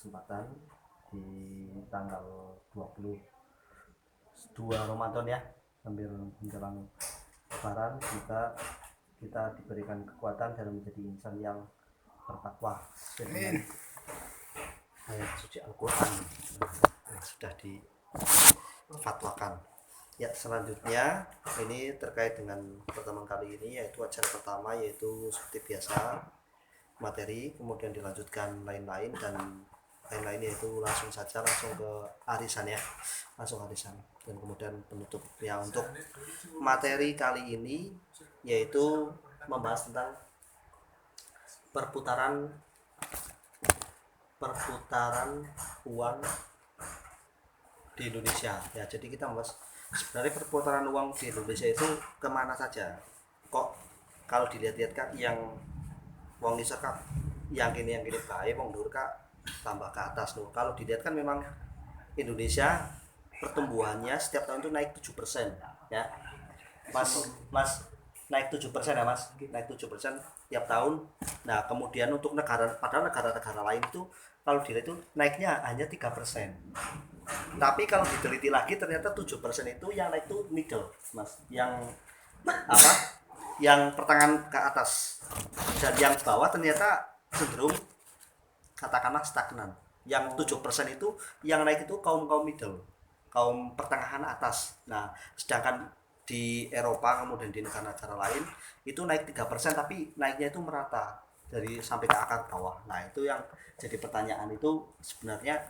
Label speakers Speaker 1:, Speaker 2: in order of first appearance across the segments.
Speaker 1: kesempatan di tanggal 22 Ramadan ya, sambil menjelang Lebaran, juga kita diberikan kekuatan dalam menjadi insan yang bertakwa dengan ayat suci Al-Quran yang sudah difatwakan. Ya, selanjutnya ini terkait dengan pertemuan kali ini, yaitu acara pertama, yaitu seperti biasa materi, kemudian dilanjutkan lain-lain, dan lain-lain yaitu langsung ke arisan ya, langsung arisan, dan kemudian penutup ya. Untuk materi kali ini yaitu membahas tentang perputaran uang di Indonesia ya. Jadi kita membahas sebenarnya perputaran uang di Indonesia itu kemana saja, kok kalau dilihat-lihat kan yang uang di sekap yang gini baik, uang dur kak tambah ke atas loh. Kalau dilihat kan memang Indonesia pertumbuhannya setiap tahun itu naik 7% ya mas naik 7% ya mas, naik 7% tiap tahun. Nah kemudian untuk padahal negara-negara lain itu kalau dilihat itu naiknya hanya 3%. Tapi kalau diteliti lagi ternyata 7% itu yang naik itu middle mas, yang yang pertengahan ke atas, dan yang bawah ternyata cenderung katakanlah stagnan. Yang 7% itu yang naik itu kaum middle, kaum pertengahan atas. Nah sedangkan di Eropa kemudian di negara-negara lain itu naik 3%, tapi naiknya itu merata dari sampai ke akar bawah. Nah itu yang jadi pertanyaan, itu sebenarnya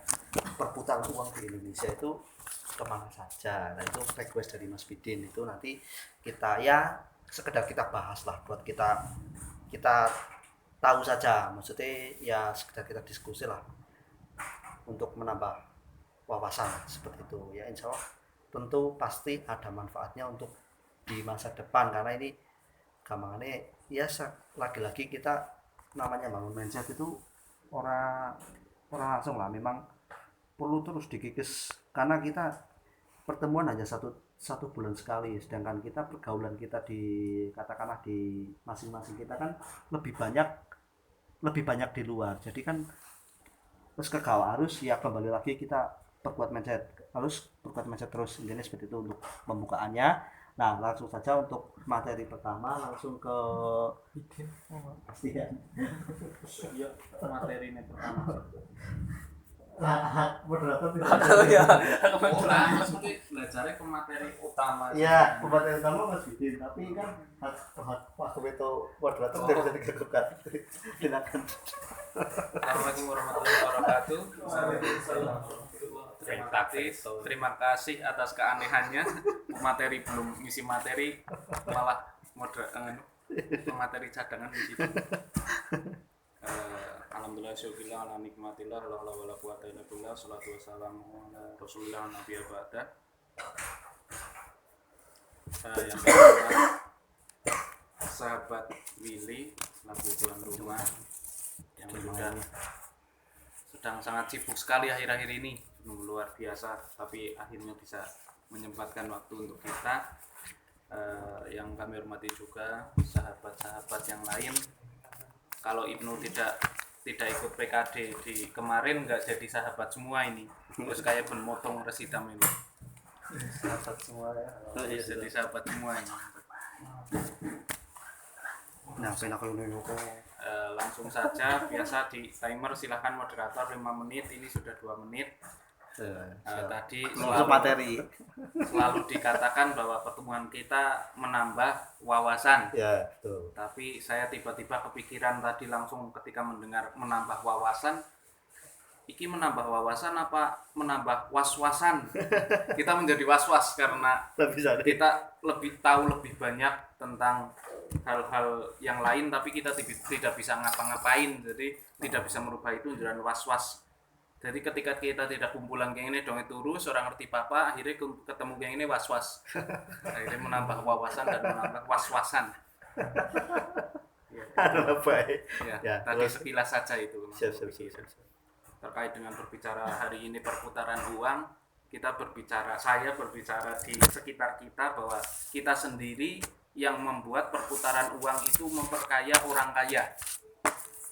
Speaker 1: perputaran uang di Indonesia itu kemana saja. Nah itu request dari Mas Bidin, itu nanti kita ya sekedar kita bahas lah, buat kita tahu saja, maksudnya ya sekedar kita diskusi lah untuk menambah wawasan seperti itu ya. Insya Allah tentu pasti ada manfaatnya untuk di masa depan, karena ini gampangannya ya lagi-lagi kita namanya bangun mindset itu orang langsung lah, memang perlu terus dikikis, karena kita pertemuan hanya satu bulan sekali, sedangkan kita pergaulan kita di katakanlah di masing-masing kita kan lebih banyak di luar. Jadi kan terus kegawa harus ya kembali lagi kita harus perkuat mindset terus, intinya seperti itu untuk pembukaannya. Nah langsung saja untuk materi pertama, langsung ke ya.
Speaker 2: Iya, materi ini pertama.
Speaker 1: Moderator
Speaker 2: Ya, maksudnya belajarnya ke materi utama.
Speaker 1: Ya, ke materi utama Mas Bidin, tapi kan waktu itu moderator tidak bisa digugurkan. Silakan.
Speaker 2: Assalamualaikum warahmatullahi wabarakatuh. Terima kasih atas keanehannya. Materi belum ngisi materi, malah materi cadangan di situ. Alhamdulillah syukurillah ala nikmatillah la haula wala quwata illa billah, sholatu wassalamu ala rasulillah nabiyya ba'da. Yang pertama, sahabat Willy selaku tuan rumah yang sedang sangat sibuk sekali akhir-akhir ini, luar biasa, tapi akhirnya bisa menyempatkan waktu untuk kita. Yang kami hormati juga sahabat-sahabat yang lain. Kalau Ibnu tidak ikut PKD di kemarin, nggak jadi sahabat semua ini. Terus kayak ben motong residam ini.
Speaker 1: Sahabat semua ya.
Speaker 2: Jadi sahabat semua ini.
Speaker 1: Nah,
Speaker 2: langsung saja, biasa di timer silahkan moderator 5 menit, ini sudah 2 menit. Tadi selalu dikatakan bahwa pertemuan kita menambah wawasan.
Speaker 1: Ya, betul.
Speaker 2: Tapi saya tiba-tiba kepikiran tadi langsung ketika mendengar menambah wawasan. Iki menambah wawasan apa menambah was-wasan? Kita menjadi was-was karena kita lebih tahu lebih banyak tentang hal-hal yang lain, tapi kita tidak bisa ngapa-ngapain. Jadi tidak bisa merubah itu menjadi was-was. Jadi ketika kita tidak kumpulan kayak ini dong itu terus orang ngerti apa, akhirnya ketemu kayak ini was-was. Akhirnya menambah wawasan dan menambah was-wasan.
Speaker 1: Baik.
Speaker 2: Ya, tadi sekilas saja itu.
Speaker 1: Siap.
Speaker 2: Terkait dengan berbicara hari ini perputaran uang, saya berbicara di sekitar kita bahwa kita sendiri yang membuat perputaran uang itu memperkaya orang kaya.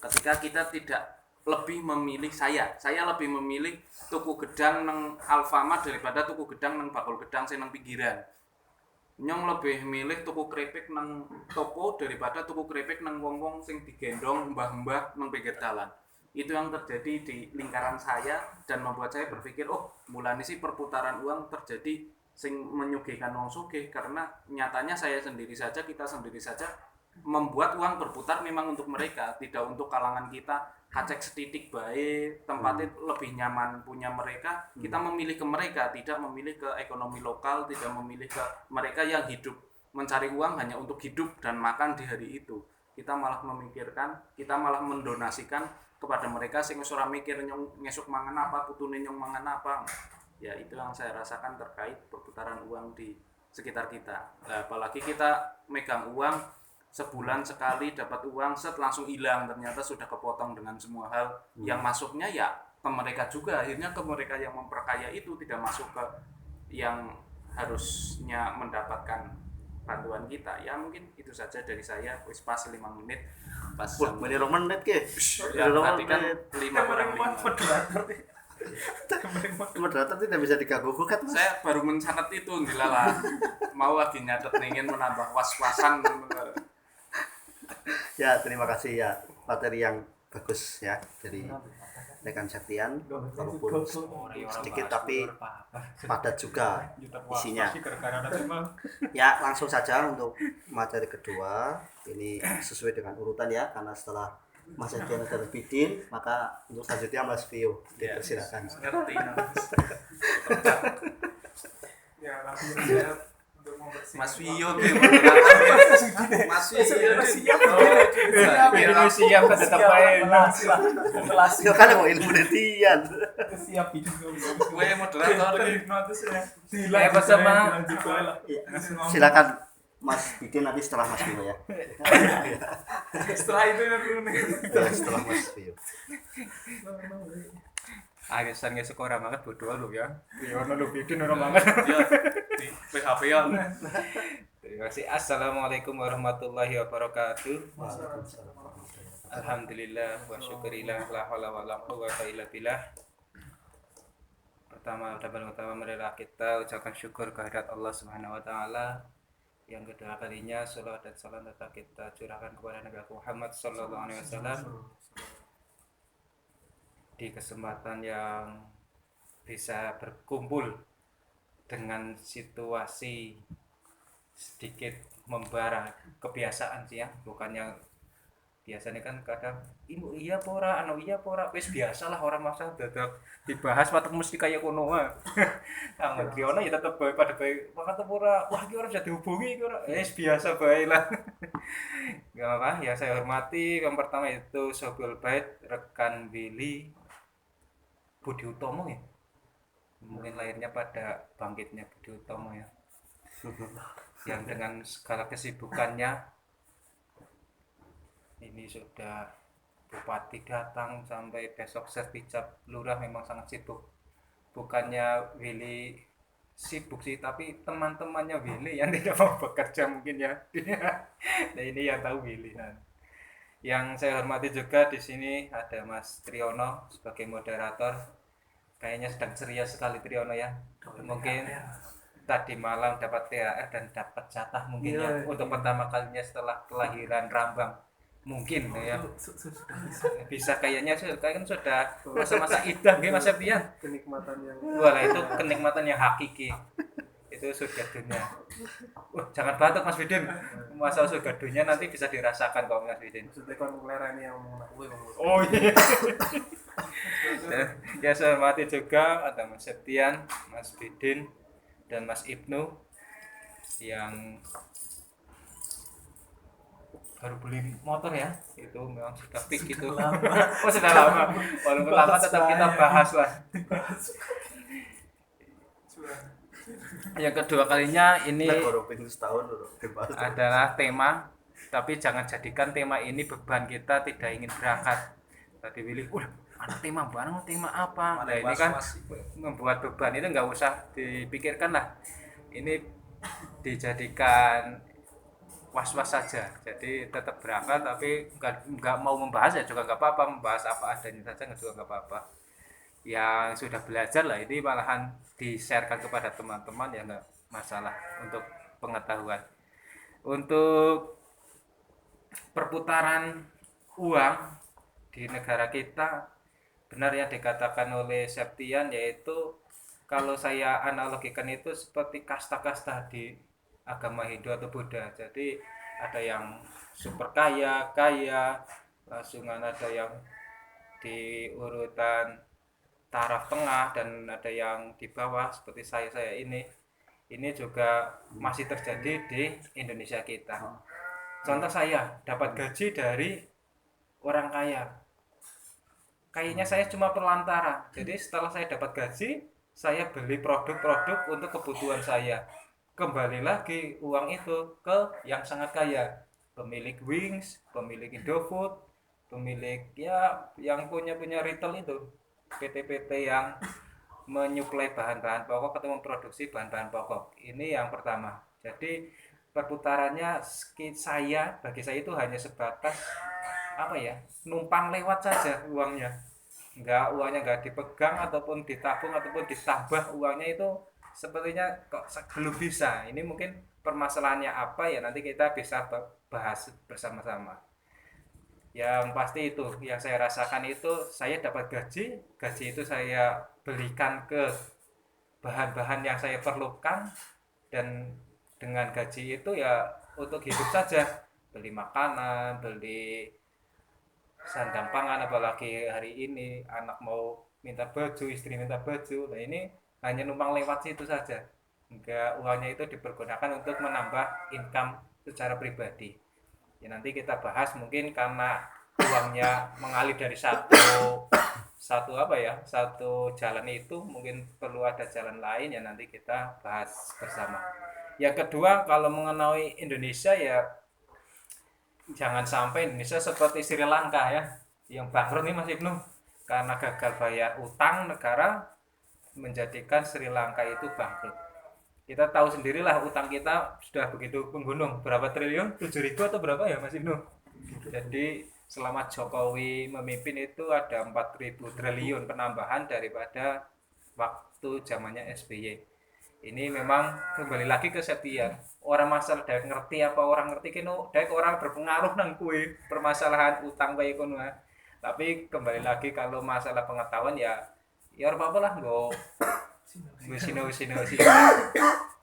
Speaker 2: Ketika kita tidak lebih memilih saya lebih memilih tuku gedang nang Alfamart daripada tuku gedang nang bakul gedang sing nang pinggiran. Nyong lebih milih tuku keripik nang toko daripada tuku keripik nang wong-wong sing digendong mbah-mbah nang pinggir dalan. Itu yang terjadi di lingkaran saya dan membuat saya berpikir, oh mulanya sih perputaran uang terjadi sing menyugihkan wong sugih, karena nyatanya kita sendiri saja membuat uang berputar memang untuk mereka, tidak untuk kalangan kita. Kacek setitik baik, tempatnya lebih nyaman punya mereka, kita memilih ke mereka, tidak memilih ke ekonomi lokal, tidak memilih ke mereka yang hidup mencari uang hanya untuk hidup dan makan di hari itu. Kita malah mendonasikan kepada mereka sing wis ora mikir nyong ngesuk mangan apa, putune nyong mangan apa. Ya itu yang saya rasakan terkait perputaran uang di sekitar kita. Nah, apalagi kita megang uang sebulan sekali dapat uang set langsung hilang, ternyata sudah kepotong dengan semua hal yang masuknya ya ke mereka juga, akhirnya ke mereka yang memperkaya itu, tidak masuk ke yang harusnya mendapatkan bantuan kita. Ya mungkin itu saja dari saya, wis pas 5 menit pas
Speaker 1: Wah, menit menit ke.
Speaker 2: ya, tadi kan 5 kurang 5
Speaker 1: Moderator tidak bisa diganggu gugat, Mas.
Speaker 2: saya baru mencatat itu dilalah mau lagi nyatet ingin menambah was-wasan.
Speaker 1: Ya, terima kasih ya, materi yang bagus ya dari rekan Septian, walaupun sedikit tapi padat juga isinya. Ya, langsung saja untuk materi kedua. Ini sesuai dengan urutan ya, karena setelah Mas Septian dan Bidin, maka untuk selanjutnya Mas Vio dipersilakan.
Speaker 2: Ngerti.
Speaker 3: Ya, langsung saja untuk membersihkan.
Speaker 2: Mas Vio Mas Vio
Speaker 4: siap kan tetap baik.
Speaker 1: Ya kan mau ilmu netian.
Speaker 3: Siap itu.
Speaker 2: gue moderator
Speaker 4: Bersama
Speaker 1: Silakan Mas Bidin nanti setelah Mas Vio ya.
Speaker 3: Setelah itu nanti
Speaker 1: Ya, setelah Mas Vio.
Speaker 4: Arisan nggak sekolah banget bodoh lu ya. Ono lu bikin orang banget.
Speaker 2: ya di PHP-an.
Speaker 4: Terima kasih. Assalamualaikum warahmatullahi wabarakatuh. Alhamdulillah wa syukurillah la haula wala quwwata illa billah. Pertama dan paling utama marilah kita ucapkan syukur kehadirat Allah Subhanahu wa taala. Yang kedua kalinya salawat dan salam tetap kita curahkan kepada Nabi Muhammad sallallahu alaihi wasallam. Di kesempatan yang bisa berkumpul dengan situasi sedikit membara kebiasaan sih ya, bukannya biasanya kan kadang ini iya pora anu iya pora wis biasalah orang masa dadak dibahas patek mesti kayak kono wae. Nah, Triona ya tetep bae pada bae banget pora wah iki ora bisa dihubungi iki ora wis biasa bae lah. Enggak apa ya, saya hormati yang pertama itu Sobil Bait rekan Billy Budi Utomo ya, mungkin lahirnya pada bangkitnya Budi Utomo ya, yang dengan segala kesibukannya ini sudah bupati datang sampai besok sertijab lurah memang sangat sibuk. Bukannya Willy sibuk sih, tapi teman-temannya Willy yang tidak mau bekerja mungkin ya. Nah ini yang tahu Willy. Nah, yang saya hormati juga di sini ada Mas Triono sebagai moderator. Kayaknya sedang ceria sekali Triono ya. Mungkin tadi malam dapat THR dan dapat jatah mungkin ya untuk pertama kalinya setelah kelahiran Rambang. Mungkin ya bisa kayaknya kan sudah masa-masa idah nggih Mas Septian.
Speaker 3: kenikmatan yang
Speaker 4: Itu kenikmatan yang hakiki. Itu surga dunia. Jangan batuk Mas Bidin. Masa surga dunia nanti bisa dirasakan kok Mas Bidin.
Speaker 3: maksudnya kan lereni yang mau aku.
Speaker 4: Oh iya. Ya saya hormati juga ada Mas Septian, Mas Bidin dan Mas Ibnu yang baru beli motor ya, itu memang sudah fix gitu. Oh sudah lama, walaupun lama tetap kita bahas lah. Yang kedua kalinya ini adalah tema, tapi jangan jadikan tema ini beban kita tidak ingin berangkat. Tadi pilih, ada tema bareng, tema apa? Nah ini kan membuat beban itu nggak usah dipikirkan lah. Ini dijadikan was-was saja. Jadi tetap berangkat tapi nggak mau membahas ya juga nggak apa-apa, membahas apa adanya saja juga nggak apa-apa. Yang sudah belajar lah ini malahan di-sharekan kepada teman-teman ya nggak masalah untuk pengetahuan. Untuk perputaran uang di negara kita benar yang dikatakan oleh Septian, yaitu kalau saya analogikan itu seperti kasta-kasta di agama Hindu atau Buddha. Jadi ada yang super kaya, langsungan ada yang di urutan taraf tengah dan ada yang di bawah seperti saya ini. Ini juga masih terjadi di Indonesia kita. Contoh saya dapat gaji dari orang kaya. Kayaknya saya cuma perantara. Jadi setelah saya dapat gaji, saya beli produk-produk untuk kebutuhan saya. Kembali lagi uang itu ke yang sangat kaya. Pemilik Wings, pemilik Indofood, pemilik ya yang punya retail itu. PT-PT yang menyuplai bahan-bahan pokok atau memproduksi bahan-bahan pokok. Ini yang pertama. Jadi perputarannya bagi saya itu hanya sebatas numpang lewat saja uangnya. Uangnya nggak dipegang ataupun ditabung ataupun ditambah uangnya itu sepertinya kok belum bisa. Ini mungkin permasalahannya apa ya, nanti kita bisa bahas bersama-sama. Yang pasti itu yang saya rasakan itu saya dapat gaji itu saya belikan ke bahan-bahan yang saya perlukan, dan dengan gaji itu ya untuk hidup saja, beli makanan, beli sandang pangan, apalagi hari ini anak mau minta baju, istri minta baju. Nah ini hanya numpang lewat situ saja, enggak uangnya itu dipergunakan untuk menambah income secara pribadi. Ya nanti kita bahas, mungkin karena uangnya mengalir dari satu jalan itu, mungkin perlu ada jalan lain ya, nanti kita bahas bersama. Yang kedua, kalau mengenai Indonesia ya jangan sampai Indonesia seperti Sri Lanka ya, yang bangkrut nih Mas Ibnu karena gagal bayar utang negara, menjadikan Sri Lanka itu bangkrut. Kita tahu sendirilah utang kita sudah begitu menggunung, berapa triliun, 7.000 atau berapa ya Mas Ibnu. Jadi selama Jokowi memimpin itu ada 4.000 triliun penambahan daripada waktu zamannya SBY. Ini memang kembali lagi ke Septian. Orang masalah dek ngerti apa orang ngerti keno, dek orang berpengaruh nang kue permasalahan utang baik kono. Tapi kembali lagi kalau masalah pengetahuan ya apa-apa lah, go sino.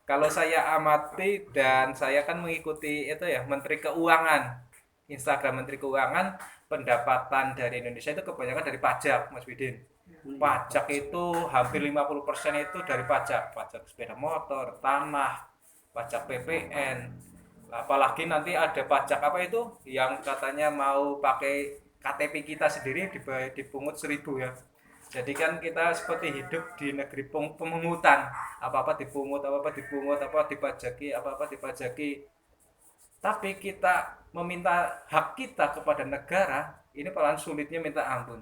Speaker 4: Kalau saya amati dan saya kan mengikuti itu ya Menteri Keuangan, Instagram Menteri Keuangan, pendapatan dari Indonesia itu kebanyakan dari pajak, Mas Widin. Pajak itu hampir 50% itu dari pajak sepeda motor, tanah, pajak PPN. Apalagi nanti ada pajak apa itu yang katanya mau pakai KTP kita sendiri dipungut 1.000 ya. Jadi kan kita seperti hidup di negeri pemungutan, apa-apa dipungut, apa-apa dipajaki. Tapi kita meminta hak kita kepada negara, ini paling sulitnya minta ampun.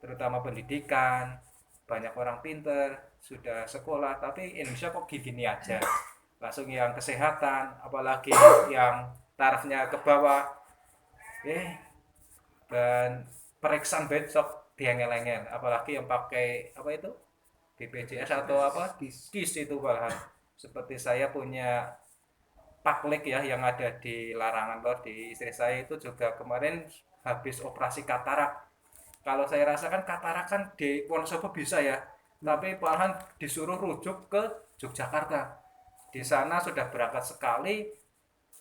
Speaker 4: Terutama pendidikan, banyak orang pinter, sudah sekolah, tapi Indonesia kok gini aja. Langsung yang kesehatan, apalagi yang tarafnya ke bawah, dan periksaan besok diengel-engel, apalagi yang pakai BPJS atau KIS itu malahan. Seperti saya punya Paklik ya yang ada di Larangan Lor, di istri saya itu juga kemarin habis operasi katarak. Kalau saya rasakan katarak kan di Wonosobo bisa ya, tapi malahan disuruh rujuk ke Yogyakarta. Di sana sudah berangkat sekali,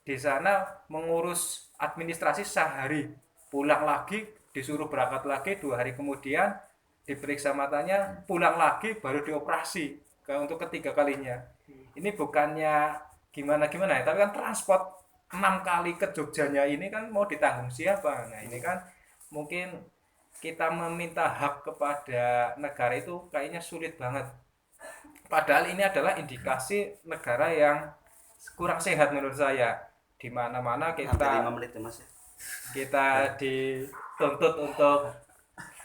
Speaker 4: di sana mengurus administrasi sehari, pulang lagi disuruh berangkat lagi 2 hari kemudian, diperiksa matanya, pulang lagi baru dioperasi untuk ketiga kalinya. Ini bukannya gimana ya, tapi kan transport 6 kali ke Jogjanya ini kan mau ditanggung siapa? Nah ini kan mungkin kita meminta hak kepada negara itu kayaknya sulit banget. Padahal ini adalah indikasi negara yang kurang sehat menurut saya. Di mana-mana kita
Speaker 1: 5 menit ya Mas.
Speaker 4: Kita dituntut untuk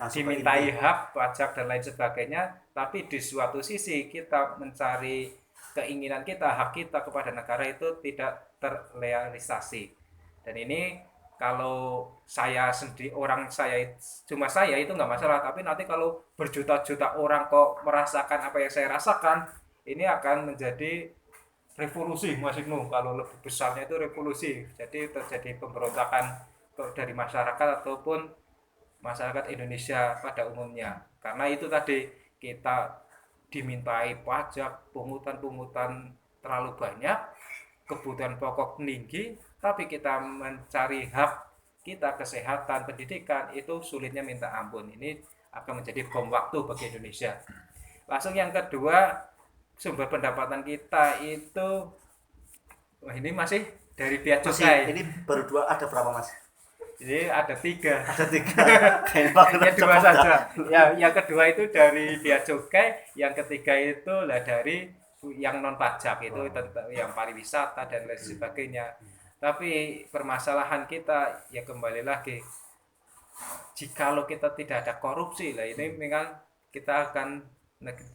Speaker 4: dimintai hak, pajak dan lain sebagainya, tapi di suatu sisi kita mencari keinginan kita, hak kita kepada negara itu tidak terrealisasi. Dan ini kalau saya sendiri, cuma saya itu nggak masalah, tapi nanti kalau berjuta-juta orang kok merasakan apa yang saya rasakan, ini akan menjadi revolusi Mas Ibnu. Kalau lebih besarnya itu revolusi, jadi terjadi pemberontakan dari masyarakat ataupun masyarakat Indonesia pada umumnya. Karena itu tadi kita dimintai pajak, pungutan terlalu banyak, kebutuhan pokok tinggi, tapi kita mencari hak kita, kesehatan, pendidikan, itu sulitnya minta ampun. Ini akan menjadi bom waktu bagi Indonesia. Langsung yang kedua, sumber pendapatan kita itu, ini masih dari bea cukai.
Speaker 1: Ini baru 2, ada berapa Mas?
Speaker 4: Jadi ada 3.
Speaker 1: Ada 3. Kayaknya
Speaker 4: Ya 2 saja. Ya, yang kedua itu dari bea cukai, yang ketiga itu lah dari yang non pajak, itu tentang yang pariwisata dan lain sebagainya. Tapi permasalahan kita ya kembali lagi, jikalau kita tidak ada korupsi lah, ini memang kita akan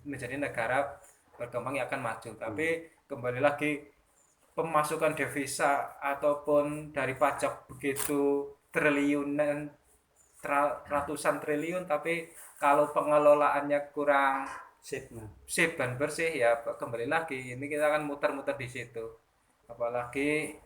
Speaker 4: menjadi negara berkembang yang akan maju. Tapi kembali lagi, pemasukan devisa ataupun dari pajak begitu triliunan, ratusan triliun, tapi kalau pengelolaannya kurang sip dan bersih, ya kembali lagi ini kita akan muter-muter di situ. Apalagi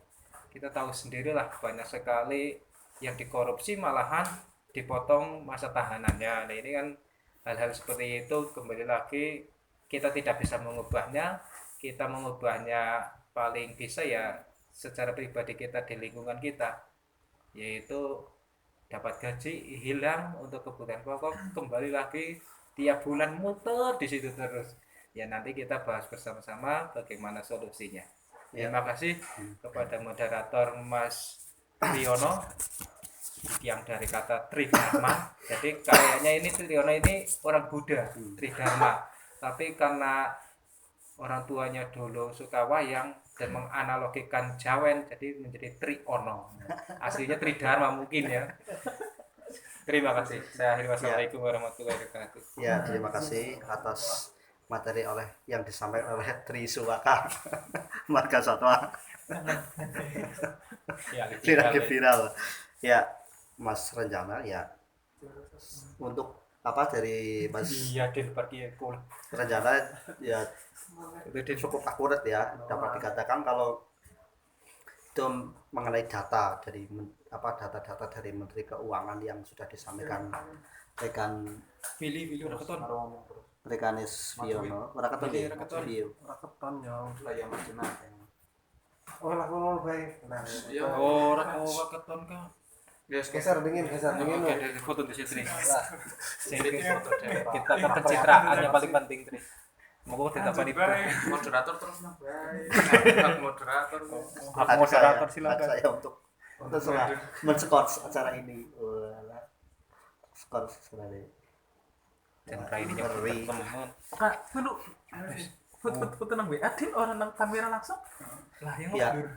Speaker 4: kita tahu sendirilah, banyak sekali yang dikorupsi malahan dipotong masa tahanannya. Nah, ini kan hal-hal seperti itu kembali lagi kita tidak bisa mengubahnya. Kita mengubahnya paling bisa ya secara pribadi kita di lingkungan kita, yaitu dapat gaji hilang untuk kebutuhan pokok, kembali lagi tiap bulan muter di situ terus. Ya nanti kita bahas bersama-sama bagaimana solusinya. Terima kasih kepada moderator Mas Triyono yang dari kata Tridharma. Jadi kayaknya ini Triyono ini orang Buddha, Tridharma. Tapi karena orang tuanya dulu suka wayang dan menganalogikan Jawen, jadi menjadi Triono. Aslinya Tridharma mungkin ya. Terima kasih. Saya akhiri. Wassalamualaikum warahmatullahi wabarakatuh.
Speaker 1: Ya, terima kasih atas materi yang disampaikan oleh Trisuwaka Marga Satwa.
Speaker 4: Ya,
Speaker 1: Lagi viral. Ya, Mas Renjana ya. Untuk apa dari Mas
Speaker 4: Iya, Din pergi pulang.
Speaker 1: Renjana ya itu cukup akurat ya, dapat dikatakan kalau itu mengenai data dari data-data dari Menteri Keuangan yang sudah disampaikan rekan
Speaker 4: Pilih raketon.
Speaker 1: Rekanis Viono, raketon ya,
Speaker 3: Raketan ya.
Speaker 2: Layang Marjana.
Speaker 3: Oh, lah ngomong baik. Nah,
Speaker 4: Oh, raketon kah?
Speaker 3: geser dingin.
Speaker 4: Oke, dari foto di situ nih. Kita kan pencitraan yang paling penting, Tri. Mau tidak apa nih?
Speaker 2: Moderator terus nah. Baik. Moderator.
Speaker 4: Hak moderator silakan.
Speaker 1: Saya untuk men-skor acara ini. Skor sebenarnya.
Speaker 4: Dan kali ini teman.
Speaker 3: Kak, dulu. Foto nang WA Din orang nang kamera langsung. Lah yang
Speaker 1: Ya,
Speaker 3: mundur.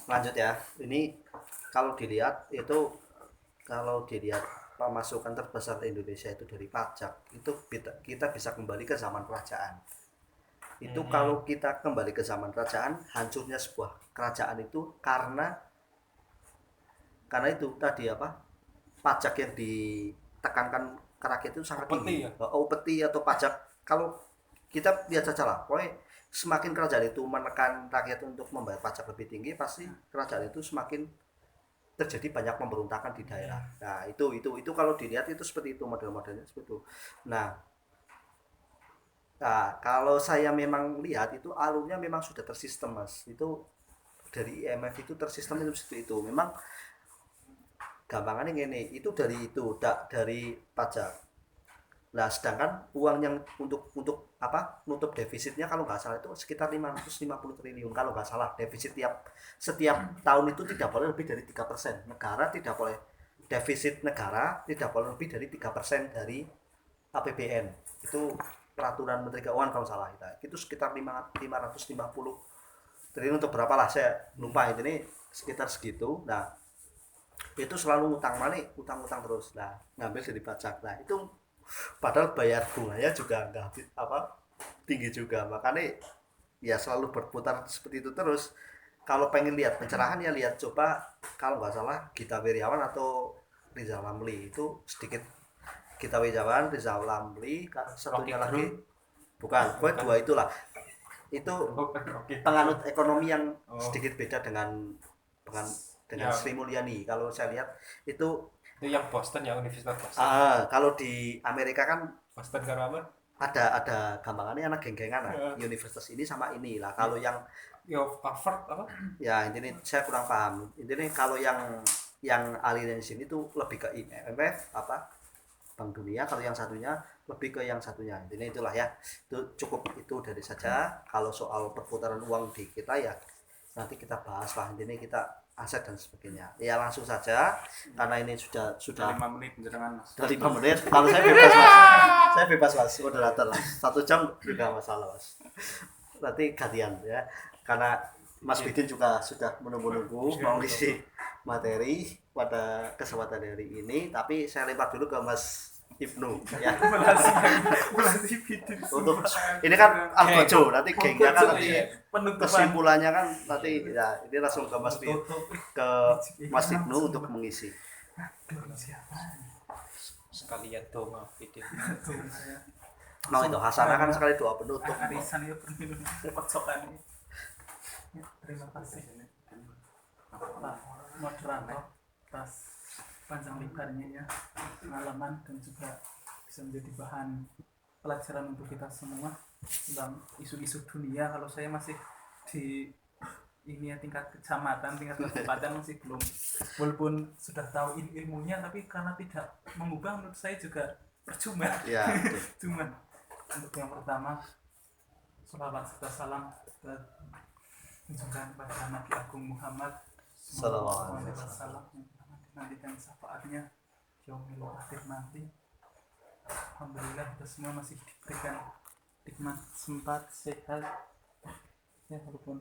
Speaker 1: lanjut ya. Ini kalau dilihat pemasukan terbesar Indonesia itu dari pajak, itu kita bisa kembali ke zaman kerajaan. Itu kalau kita kembali ke zaman kerajaan, hancurnya sebuah kerajaan itu karena itu tadi pajak yang ditekankan ke rakyat itu sangat tinggi. Upeti atau pajak, kalau kita lihat saja lah, pokoknya semakin kerajaan itu menekan rakyat untuk membayar pajak lebih tinggi, pasti kerajaan itu semakin terjadi banyak pemberontakan di daerah. Nah, itu kalau dilihat itu seperti itu, model-modelnya seperti itu. Nah, kalau saya memang lihat itu alurnya memang sudah tersistem, Mas. Itu dari IMF itu tersistem itu seperti itu. Memang gampangannya gini, itu dari pajak. Nah, sedangkan uang yang untuk nutup defisitnya kalau nggak salah itu sekitar 550 triliun kalau nggak salah. Defisit setiap tahun itu tidak boleh lebih dari 3%. Defisit negara tidak boleh lebih dari 3% dari APBN. Itu peraturan Menteri Keuangan kalau salah itu sekitar 550 triliun untuk berapa lah saya lupa, ini sekitar segitu. Nah, itu selalu utang terus. Nah, ngambil dari pajak. Nah, itu padahal bayar bunganya juga nggak tinggi juga. Makanya ya selalu berputar seperti itu terus. Kalau pengen lihat pencerahan ya lihat coba, kalau nggak salah Gita Wirjawan atau Rizal Ramli itu sedikit. Gita Wirjawan, Rizal Ramli, satunya
Speaker 4: Rocky
Speaker 1: lagi
Speaker 4: Gerung.
Speaker 1: bukan, pokoknya dua itulah. Itu
Speaker 4: Oke.
Speaker 1: penganut ekonomi yang
Speaker 4: Oh.
Speaker 1: sedikit beda dengan
Speaker 4: Ya.
Speaker 1: Sri Mulyani. Kalau saya lihat itu
Speaker 4: Itu yang Boston ya, Universitas Boston.
Speaker 1: kalau di Amerika kan
Speaker 4: Boston karo apa?
Speaker 1: ada gampangannya anak geng-gengan lah. Universitas ini sama ini lah. Kalau yang
Speaker 4: Ya Harvard apa?
Speaker 1: ya intinya saya kurang paham. Intinya kalau yang aliran sini tuh lebih ke IMF apa Bank Dunia, kalau yang satunya lebih ke yang satunya. Intinya itulah ya. Itu cukup itu dari saja. Kalau soal perputaran uang di kita ya nanti kita bahas lah. Intinya kita aset dan sebagainya. Ya langsung saja karena ini sudah
Speaker 2: 5 menit menjerangan Mas.
Speaker 1: sudah 5 menit. Kalau saya bebas mas, saya bebas mas, moderator lah. 1 jam juga masalah mas. Nanti gantian ya, karena Mas Bidin juga sudah menunggu-nunggu mau ngisi materi pada kesempatan hari ini. Tapi saya lempar dulu ke Mas Ibnu ya.
Speaker 3: Belasi bidik.
Speaker 1: Untuk ini kan Algojo, nanti gengnya kan nanti
Speaker 3: penutupan
Speaker 1: kesimpulannya kan nanti ya ini langsung ke Mas Ibnu untuk mengisi.
Speaker 3: siapa
Speaker 4: Sekalian dong video.
Speaker 1: Mau itu Hasanah kan sekali doa penutup.
Speaker 3: arisan ya perminum kocokan ya, terima kasih Pak moderator atas panjang lebarnya ya pengalaman dan juga bisa menjadi bahan pelajaran untuk kita semua tentang isu-isu dunia. Kalau saya masih di ini ya tingkat kecamatan, tingkat kabupaten masih belum, walaupun sudah tahu ilmunya tapi karena tidak mengubah menurut saya juga percuma.
Speaker 1: Ya, betul.
Speaker 3: Cuma untuk yang pertama, sholawat serta salam kita tunjukkan kepada Nabi Agung Muhammad
Speaker 1: Sallallahu alaihi
Speaker 3: wasallam yang nantikan syafaatnya yaumil akhir nanti. Alhamdulillah kita semua masih diberikan nikmat sempat sehat ya, walaupun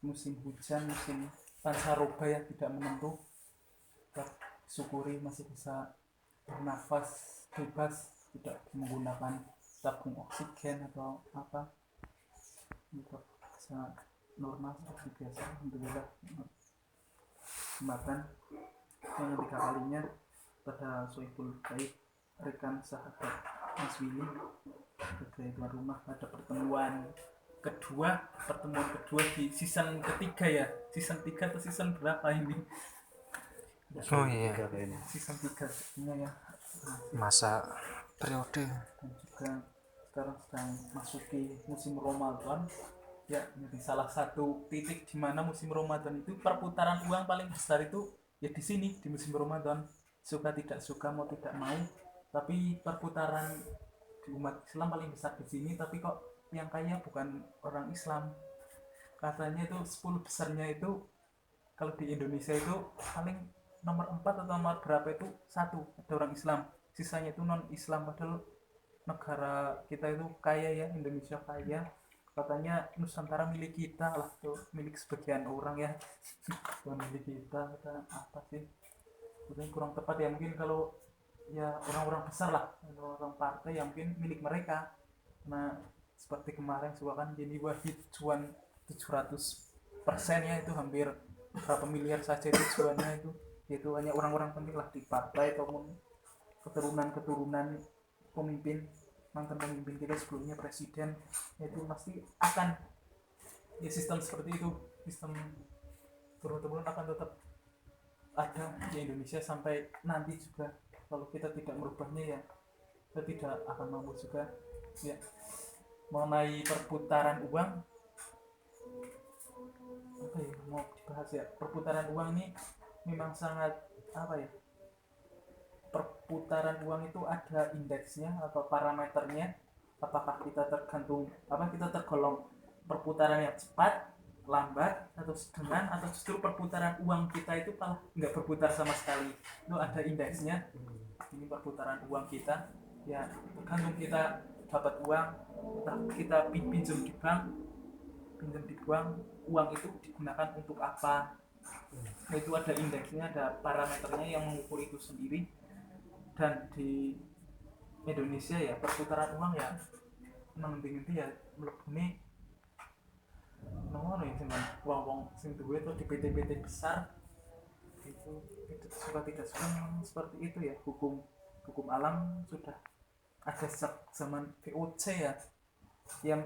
Speaker 3: musim hujan, musim pancaroba yang tidak menentu, kita syukuri masih bisa bernafas bebas, tidak menggunakan tabung oksigen atau apa, untuk bisa normal seperti biasa. Alhamdulillah. Kesempatan yang ketiga kalinya pada Sohibul Baik, rekan sahabat Mas Willy sebagai tuan rumah pada pertemuan kedua di season ketiga ya, season 3 atau season berapa ini?
Speaker 4: Oh iya.
Speaker 3: Season 3 sebenarnya ya.
Speaker 4: Masa periode.
Speaker 3: Dan juga sekarang sedang masuki musim Ramadan ya, jadi salah satu titik di mana musim Ramadan itu perputaran uang paling besar itu ya di sini, di musim Ramadan. Suka tidak suka, mau tidak mau, tapi perputaran di umat Islam paling besar di sini. Tapi kok yang kaya bukan orang Islam, katanya itu 10 besarnya itu kalau di Indonesia itu paling nomor 4 atau nomor berapa itu satu ada orang Islam, sisanya itu non Islam. Padahal negara kita itu kaya ya, Indonesia kaya, katanya Nusantara milik kita lah, tuh milik sebagian orang ya. Bukan milik kita, apa sih, mungkin kurang tepat ya, mungkin kalau ya orang-orang besar lah, orang partai yang mungkin milik mereka. Nah seperti kemarin juga kan Yeni Wahid cuan 700% ya, itu hampir berapa miliar saja itu cuannya itu hanya orang-orang penting lah di partai ataupun keturunan pemimpin, mantan pemimpin kita sebelumnya, presiden, itu pasti akan ya sistem seperti itu, sistem turun-temurun akan tetap ada di Indonesia sampai nanti juga. Kalau kita tidak merubahnya ya kita tidak akan mampu juga ya. Mengenai perputaran uang, apa ya mau dibahas ya, perputaran uang ini memang sangat apa ya, perputaran uang itu ada indeksnya atau parameternya, apakah kita tergolong perputaran yang cepat, lambat, atau sedang, atau justru perputaran uang kita itu malah nggak berputar sama sekali. Itu ada indeksnya. Ini perputaran uang kita ya, tergantung kita dapat uang, entah kita pinjam di bank, uang itu digunakan untuk apa. Nah, itu ada indeksnya, ada parameternya yang mengukur itu sendiri. Dan di Indonesia ya perputaran uang ya nang ndi ya mlebune ngono ya cuman wong-wong sing duwe tuh di PT-PT besar itu suka tidak suka memang seperti itu ya. Hukum alam sudah ada sejak zaman VOC ya, yang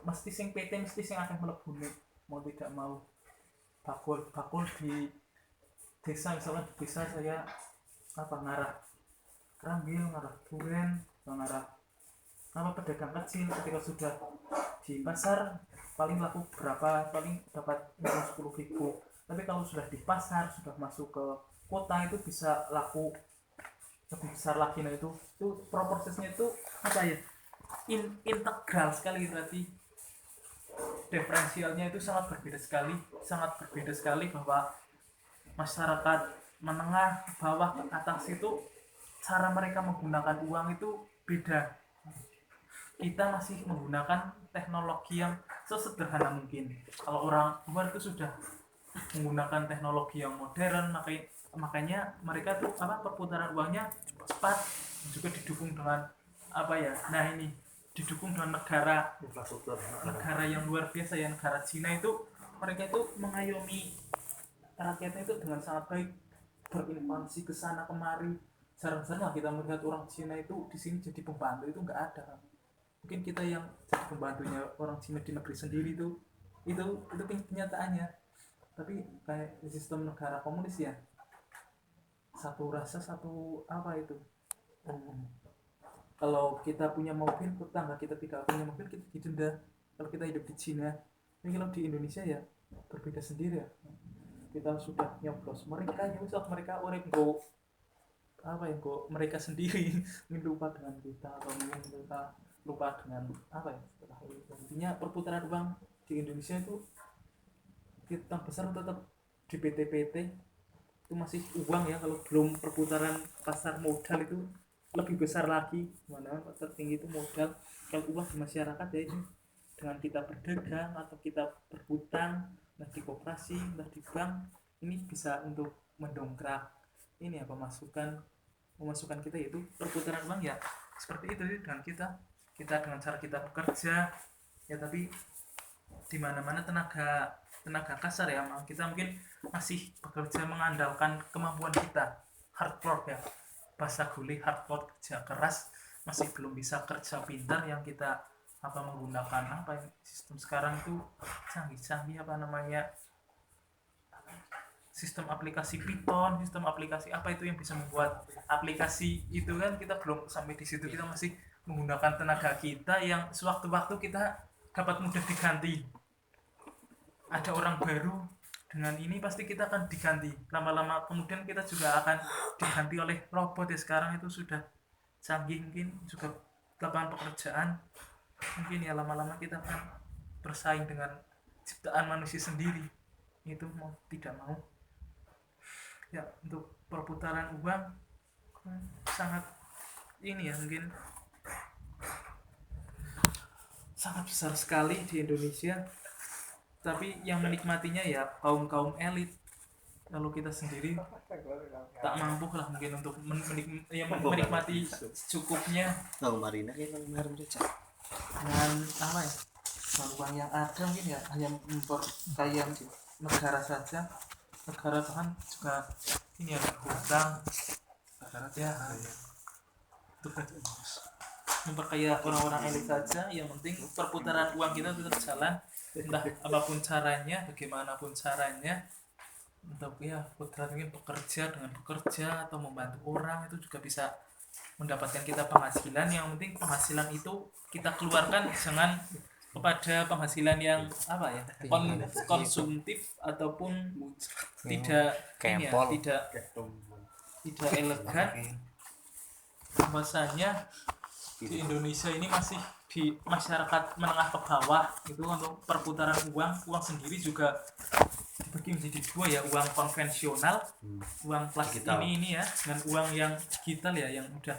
Speaker 3: mesti sing PT mesti sing akan melebuni mau tidak mau. Bakul di desa, misalnya di desa saya ngarah Krambil, ngarah Duren, ngarah pedagang kecil, ketika sudah di pasar paling laku berapa, paling dapat 10.000. Tapi kalau sudah di pasar, sudah masuk ke kota, itu bisa laku lebih besar lagi. Nah itu prosesnya itu integral sekali, berarti diferensialnya itu sangat berbeda sekali bahwa masyarakat menengah, bawah, ke atas itu cara mereka menggunakan uang itu beda. Kita masih menggunakan teknologi yang sesederhana mungkin. Kalau orang luar itu sudah menggunakan teknologi yang modern, makanya mereka tuh perputaran uangnya cepat, juga didukung dengan didukung dengan negara yang luar biasa ya. Negara Cina itu mereka itu mengayomi rakyatnya itu dengan sangat baik, berinvestasi ke sana kemari. Jarang-jarang kita melihat orang Cina itu di sini jadi pembantu, itu nggak ada. Mungkin kita yang jadi pembantunya orang Cina di negeri sendiri itu kenyataannya. Tapi kayak sistem negara komunis ya, satu rasa satu kalau kita punya mobil, tetangga kita tidak punya mobil, kita didenda. Kalau kita hidup di Cina, tapi kalau di Indonesia ya berbeda sendiri ya. Kita sudah nyoblos mereka urip mereka sendiri, lupa dengan kita, atau mungkin kita lupa dengan setelah itu. Intinya perputaran uang di Indonesia itu kita besar tetap di PT-PT itu masih uang ya. Kalau belum perputaran pasar modal itu lebih besar lagi, mana tertinggi itu modal. Kalau uang di masyarakat ya itu dengan kita berdagang atau kita berhutang, entah di koperasi, entah di bank, ini bisa untuk mendongkrak ini ya pemasukan kita, yaitu perputaran uang ya seperti itu dengan kita dengan cara kita bekerja ya. Tapi di mana-mana tenaga kasar ya, kita mungkin masih bekerja mengandalkan kemampuan kita, hard work ya, bahasa guli, hard work, kerja keras, masih belum bisa kerja pintar yang kita menggunakan sistem sekarang itu canggih sistem aplikasi Python, sistem aplikasi itu yang bisa membuat aplikasi itu kan. Kita belum sampai di situ, kita masih menggunakan tenaga kita yang sewaktu-waktu kita dapat mudah diganti. Ada orang baru dengan ini pasti kita akan diganti, lama-lama kemudian kita juga akan diganti oleh robot ya. Sekarang itu sudah canggih, mungkin juga lapangan pekerjaan mungkin ya lama-lama kita akan bersaing dengan ciptaan manusia sendiri, itu mau tidak mau ya. Untuk perputaran uang sangat ini ya, mungkin sangat besar sekali di Indonesia, tapi yang menikmatinya ya kaum elit. Kalau kita sendiri tak mampu lah mungkin untuk menikmati secukupnya dengan uang yang ada, mungkin ya hanya memperkaya negara saja. Negara kan juga ini ya berhutang ya, memperkaya orang-orang elit saja. Yang penting perputaran uang kita tetap jalan, entah apapun caranya, bagaimanapun caranya. Untuk ya putra mungkin bekerja atau membantu orang, itu juga bisa mendapatkan kita penghasilan. Yang penting penghasilan itu kita keluarkan jangan kepada penghasilan yang konsumtif ataupun tidak elegan. Bahwasanya di Indonesia ini masih di masyarakat menengah ke bawah itu untuk perputaran uang sendiri juga dibagi menjadi dua ya, uang konvensional, uang plastik ini ya, dengan uang yang digital ya, yang udah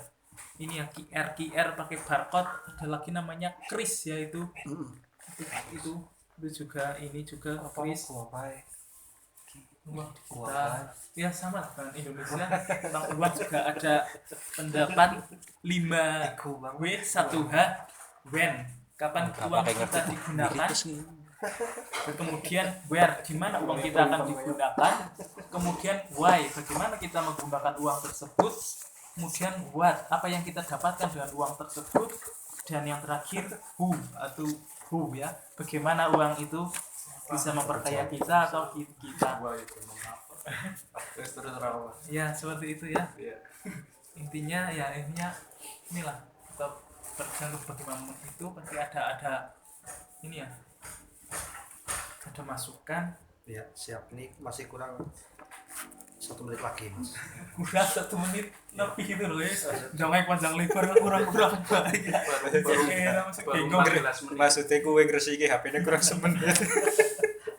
Speaker 3: ini ya QR pakai barcode. Ada lagi namanya kris ya, itu juga ini juga kris uang digital ya, sama dengan Indonesia. Tentang uang juga ada pendapat 5W 1H WEN kapan uang kita digunakan, kemudian where, di mana uang kita akan digunakan, kemudian why, bagaimana kita menggunakan uang tersebut, kemudian what, apa yang kita dapatkan dengan uang tersebut, dan yang terakhir who atau who ya, bagaimana uang itu bisa memperkaya kita atau kita.
Speaker 2: Terus rawa.
Speaker 3: Ya seperti itu ya. Intinya inilah, kita tergantung bagaimana itu pasti ada ini ya, ada masukan.
Speaker 1: Ya siap, ini masih kurang 1 menit lagi Mas.
Speaker 3: Udah 1 menit lebih gitu loh ya, jangan panjang lebar kurang banyak. Masih bingung.
Speaker 4: Maksudnya gue ngresiki HP-nya kurang semenit.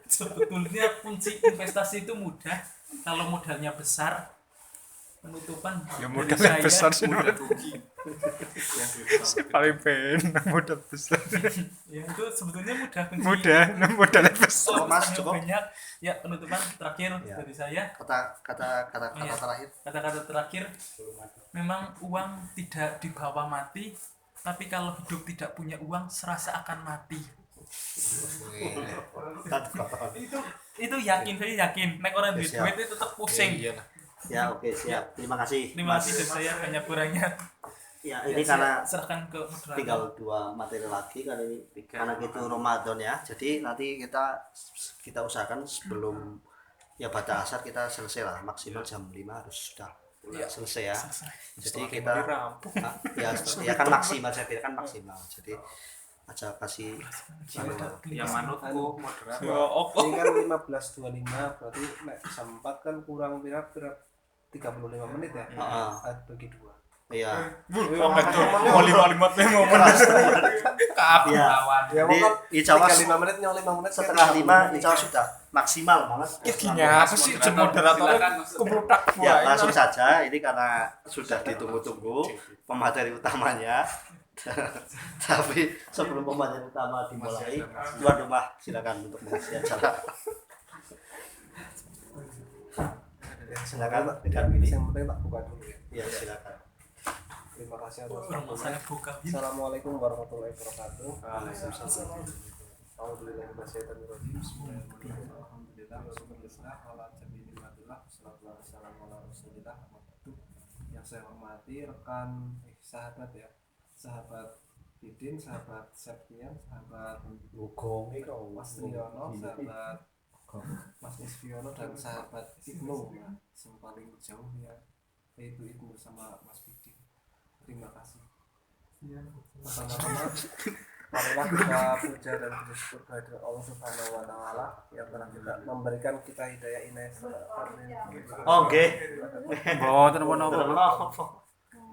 Speaker 3: Sebetulnya kunci investasi itu mudah kalau modalnya besar. Penutupan
Speaker 4: Ya
Speaker 3: dari
Speaker 4: modalnya
Speaker 3: saya,
Speaker 4: besar sih.
Speaker 2: Mudah rugi.
Speaker 4: Paling pengen modal besar.
Speaker 3: ya itu sebetulnya mudah kunci.
Speaker 4: Modalnya besar.
Speaker 3: Kalau
Speaker 1: Mas,
Speaker 3: misalnya
Speaker 1: cukup.
Speaker 3: banyak ya. Penutupan terakhir
Speaker 1: Ya.
Speaker 3: dari saya,
Speaker 1: Kata
Speaker 3: Iya.
Speaker 1: terakhir.
Speaker 3: kata-kata terakhir, memang uang tidak dibawa mati, tapi kalau hidup tidak punya uang serasa akan mati. Itu yakin, saya yakin nek orang duit
Speaker 1: Siap.
Speaker 3: duit itu tetap pusing.
Speaker 1: Ya oke siap. Terima kasih.
Speaker 3: Terima
Speaker 1: Mas.
Speaker 3: kasih dari saya, banyak kurangnya.
Speaker 1: Ya ini
Speaker 3: Ya,
Speaker 1: karena
Speaker 3: saya serahkan ke moderator.
Speaker 1: tinggal 2 materi lagi karena ini karena itu Ramadan ya. Jadi nanti kita usahakan sebelum ya pada asar kita selesai lah, maksimal jam 5 harus sudah selesai ya. Jadi kita ya kan maksimal, saya kira kan maksimal. Jadi aja kasih
Speaker 2: Yang manutku moderator.
Speaker 5: Ini kan 15.25 berarti nek bisa 4 kan kurang kira-kira 35 menit ya. Bagi 2.
Speaker 1: Iya.
Speaker 4: Mau 5 menit.
Speaker 1: Iya.
Speaker 5: Ya
Speaker 1: Jadi
Speaker 5: monggo
Speaker 1: insya Allah
Speaker 5: 5 menit nyol 5 menit
Speaker 1: setengah 5 insya Allah sudah maksimal banget.
Speaker 4: Apa sih moderatornya kebrutak
Speaker 1: Ya langsung saja, ini karena sudah ditunggu-tunggu pemateri utamanya. Tapi sebelum pemateri utama dimulai, tuan rumah silakan untuk mengisi acara. Silakan dengan ini.
Speaker 5: Yang penting tak buka dulu ya.
Speaker 1: Ya silakan.
Speaker 5: Terima kasih atas
Speaker 3: Saya buka.
Speaker 5: Assalamualaikum warahmatullahi wabarakatuh.
Speaker 1: Waalaikumsalam.
Speaker 5: Alhamdulillah Bismillahirrahmanirrahim.
Speaker 2: Alhamdulillah, syukurlah, wala jami nikmatillah, wassalatu wassalamu ala rasulillah. Yang saya hormati rekan sahabat ya, sahabat Didin, sahabat Septian, sahabat Mas Triyono, sahabat Mas Isfiono, dan sahabat Ibnu ya, yang paling jauh ya, yaitu Ibnu sama Mas Bidin. Terima kasih. Pertama-tama marilah kita puja dan bersyukur kehadirat Allah Subhanahu wa taala yang telah kita memberikan kita hidayah inayah.
Speaker 1: Oke.
Speaker 4: Mboten napa-napa.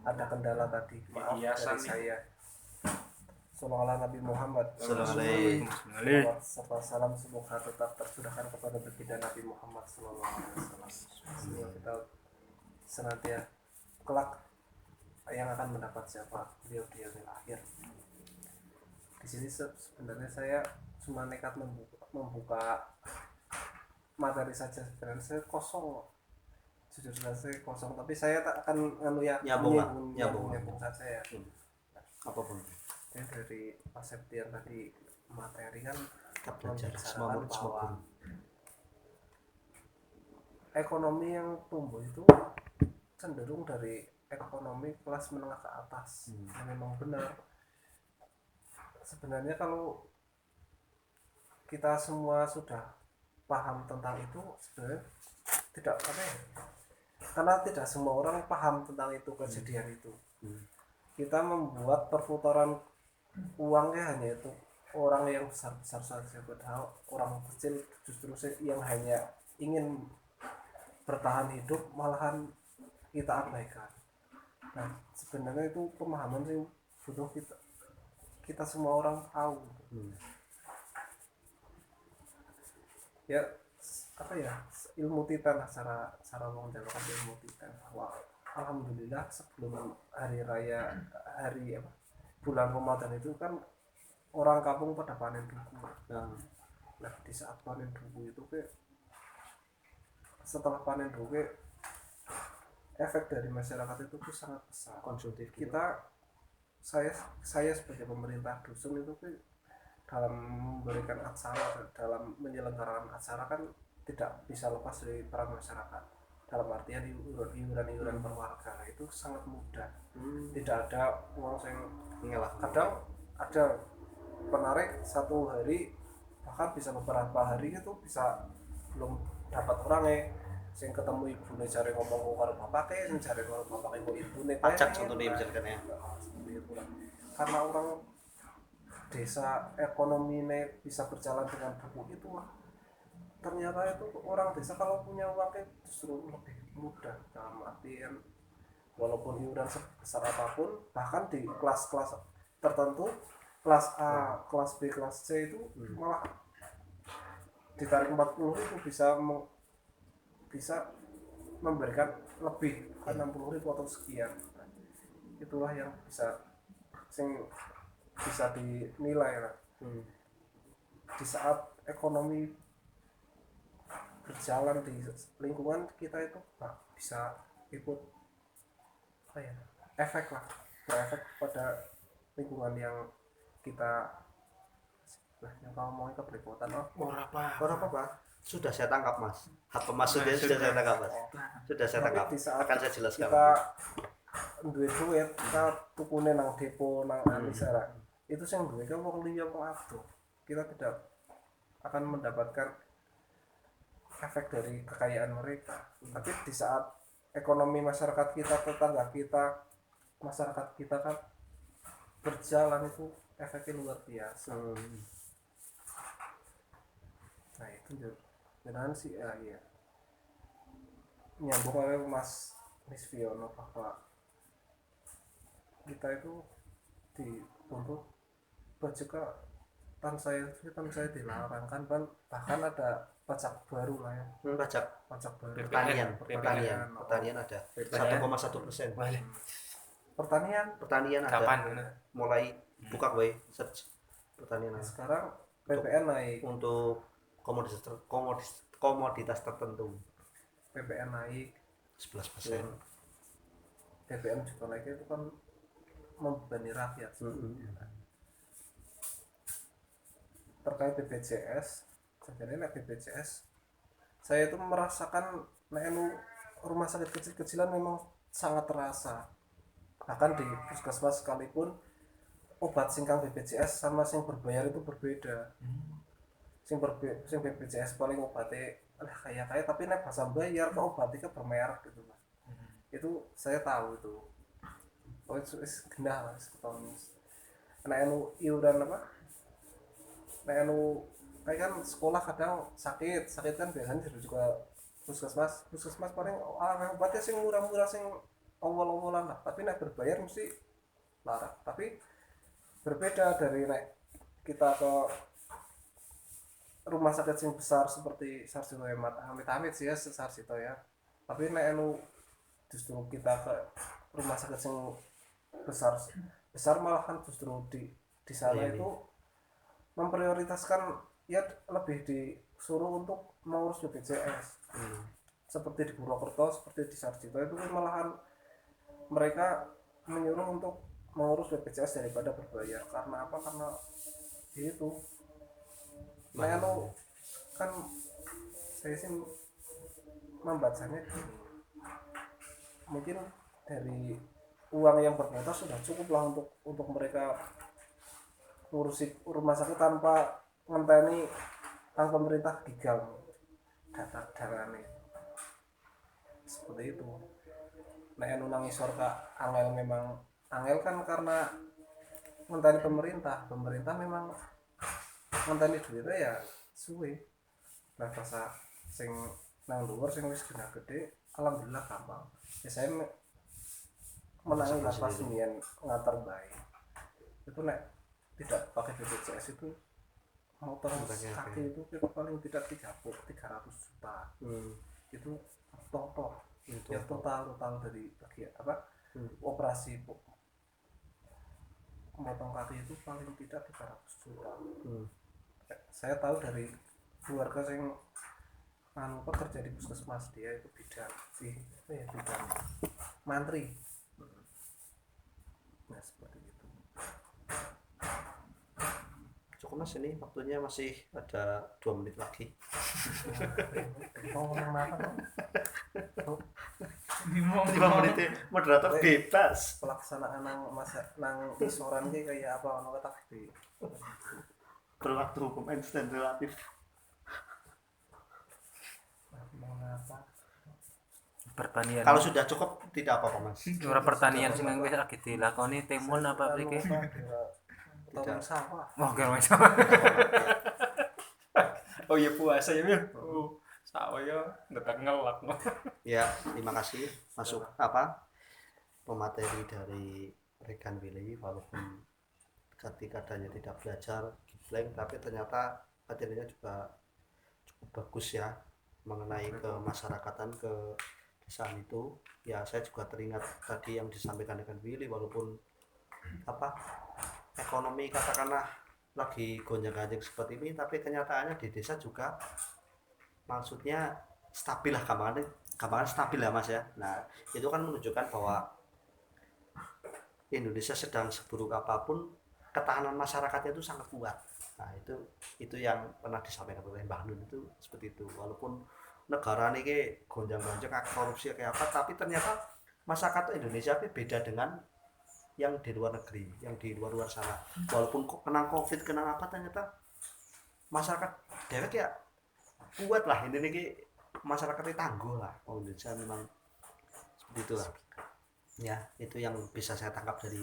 Speaker 5: Ada kendala tadi, maaf
Speaker 2: Hiasan
Speaker 5: dari saya. Sallallahu Nabi Muhammad
Speaker 1: Sallallahu alaihi
Speaker 5: Salawat serta salam semoga tetap tercurahkan kepada baginda Nabi Muhammad Sallallahu Alaihi Wasallam. Semoga kita senantiasa kelak yang akan mendapat siapa beliau di yaumil akhir. Di sini sebenarnya saya cuma nekat membuka materi saja, sebenarnya saya kosong, jujur saya kosong, tapi saya tak akan nyambung saja ya.
Speaker 1: Apapun.
Speaker 5: Yang dari Pak Septian tadi materi kan
Speaker 1: Kita belajar semua murid semua
Speaker 5: bahwa
Speaker 1: guru.
Speaker 5: ekonomi yang tumbuh itu cenderung dari ekonomi kelas menengah ke atas. Yang memang benar. Sebenarnya kalau kita semua sudah paham tentang itu, sebenarnya tidak apa ya, karena tidak semua orang paham tentang itu kejadian itu. Kita membuat perputaran uangnya hanya itu orang yang besar-besar saja, padahal orang kecil justru yang hanya ingin bertahan hidup malahan kita abaikan. Nah, sebenarnya itu pemahaman sih butuh kita semua orang tahu. Ya apa ya, ilmu titan lah, cara menjalankan ilmu titan. Bahwa alhamdulillah sebelum hari raya bulan Ramadan itu kan orang kampung pada panen duku. Nah di saat panen duku itu setelah panen duku efek dari masyarakat itu sangat besar.
Speaker 1: Konsumtif
Speaker 5: Kita saya sebagai pemerintah dusun itu dalam memberikan acara, dalam menyelenggarakan acara kan tidak bisa lepas dari peran masyarakat, dalam artian iuran per warga itu sangat mudah. Tidak ada uang yang kadang ada penarik satu hari, bahkan bisa beberapa hari itu bisa belum dapat orangnya, sing ketemu ibu nih cari ngomong karo bapaknya, sing cari karo bapaknya kok ibu nih
Speaker 1: pajak contohnya misalkan ya,
Speaker 5: seperti itu lah. Karena orang desa ekonominya bisa berjalan dengan buku itu lah. Ternyata itu orang desa kalau punya uangnya justru lebih mudah, dalam artian walaupun iuran sebesar apapun, bahkan di kelas-kelas tertentu, kelas A, kelas B, kelas C itu malah ditarik 40.000 bisa memberikan lebih 60.000 atau sekian. Itulah yang bisa dinilai lah. Di saat ekonomi berjalan di lingkungan kita itu bisa ikut efek lah, berefek pada lingkungan yang kita yang kalau mau ke belepotan
Speaker 1: orang apa sudah saya tangkap mas, apa maksudnya sudah saya tangkap mas, sudah saya tangkap,
Speaker 5: di saat
Speaker 1: akan saya jelaskan
Speaker 5: kita duit kita tukune nang depo nang anisara itu sing duwe kan wong liya wong adoh, kita tidak akan mendapatkan efek dari kekayaan mereka. Tapi di saat ekonomi masyarakat kita, tetangga kita, masyarakat kita kan berjalan, itu efeknya luar biasa. Nah itu beneran sih ya, iya. Nyambung oleh Mas Viono bahwa kita itu dituntut juga tan saya dilarang kan, bahkan ada pajak baru lah ya, pajak baru
Speaker 1: pertanian ada 1,1%. Pertanian ada.
Speaker 4: Kapan?
Speaker 1: Mulai buka gue search pertanian.
Speaker 5: Sekarang PPN naik
Speaker 1: untuk komoditas tertentu.
Speaker 5: PPN naik
Speaker 1: 11%.
Speaker 5: BBM juga naik, itu kan membebani rakyat. Terkait BPJS, sebenarnya BPJS saya itu merasakan rumah sakit kecil-kecilan memang sangat terasa. Bahkan di puskesmas sekalipun obat singkang BPJS sama sing berbayar itu berbeda. Sing BPJS paling obatnya kayak tapi nek pas bayar ke obatnya bermerek gitu lah. Itu saya tahu itu. Oh itu genah lah setahun. Nek iuran apa? Nek kayak kan sekolah kadang sakit kan biasanya juga puskesmas paling obatnya sing murah-murah sing awal-awalan lah, tapi nek berbayar mesti larang. Tapi berbeda dari nek kita ke rumah sakit sing besar seperti Sarjito Hemat, amit-amit sih ya Sarjito ya, tapi nek justru kita ke rumah sakit sing besar malahan justru di sana itu memprioritaskan ya, lebih disuruh untuk mengurus BPJS. Seperti di Purwokerto, seperti di Sarjito itu malahan mereka menyuruh untuk mengurus BPJS daripada berbayar. Karena apa? Karena itu kan saya sih membacanya mungkin dari uang yang berkuota sudah cukup lah untuk mereka ngurusi rumah sakit tanpa ngenteni tang pemerintah gigal dana seperti itu. Nah yang nang isor kak angel, memang angel kan karena ngenteni pemerintah memang ngenteni duitnya ya suwe. Nah rasa sing nang luar sing wis gede alhamdulillah gampang ya. Saya menangi lapas mien ngatar baik itu nek tidak pakai BPJS itu motor kaki itu paling tidak 300 juta. Itu total ya, total dari bagian apa operasi motong kaki itu paling tidak 300 juta. Saya tahu dari keluarga yang kerja di puskesmas, dia itu bidang bidang mantri. Nah seperti itu.
Speaker 1: Mas, ini waktunya masih ada 2 menit lagi.
Speaker 5: Mau ngomong apa dong?
Speaker 1: 5 menit ya, moderator bebas.
Speaker 5: Pelaksanaan nang isoran ki kayak apa ono kata
Speaker 1: Berlaku hukum Einstein relatif.
Speaker 5: mau apa?
Speaker 4: Pertanian.
Speaker 1: Kalau sudah cukup tidak apa-apa Mas.
Speaker 4: ora pertanian sing wis lagi dilakoni timun apa mriki?
Speaker 5: Tahun sawah.
Speaker 4: Oh, kira Oh ya puasa ya, Mil. Oh, sawah ya ndetek ngelak.
Speaker 1: Ya, terima kasih masuk apa pemateri dari rekan Willy, walaupun ketika adanya tidak belajar blank, tapi ternyata materinya juga cukup bagus ya mengenai kemasyarakatan ke desaan itu. Ya, saya juga teringat tadi yang disampaikan dengan Willy, walaupun apa ekonomi katakanlah lagi gonjang-ganjing seperti ini, tapi kenyataannya di desa juga maksudnya stabil lah, gampangan stabil ya Mas ya. Nah, itu kan menunjukkan bahwa Indonesia sedang seburuk apapun ketahanan masyarakatnya itu sangat kuat. Nah, itu yang pernah disampaikan oleh Mbah Nun itu seperti itu. Walaupun negara ini gonjang-ganjing korupsi kayak apa, tapi ternyata masyarakat Indonesia itu beda dengan yang di luar negeri, yang di luar sana. Walaupun kena Covid, kena apa, ternyata masyarakat dewek ya kuat lah. Ini masyarakatnya tangguh lah. Indonesia memang seperti itulah. Ya, itu yang bisa saya tangkap dari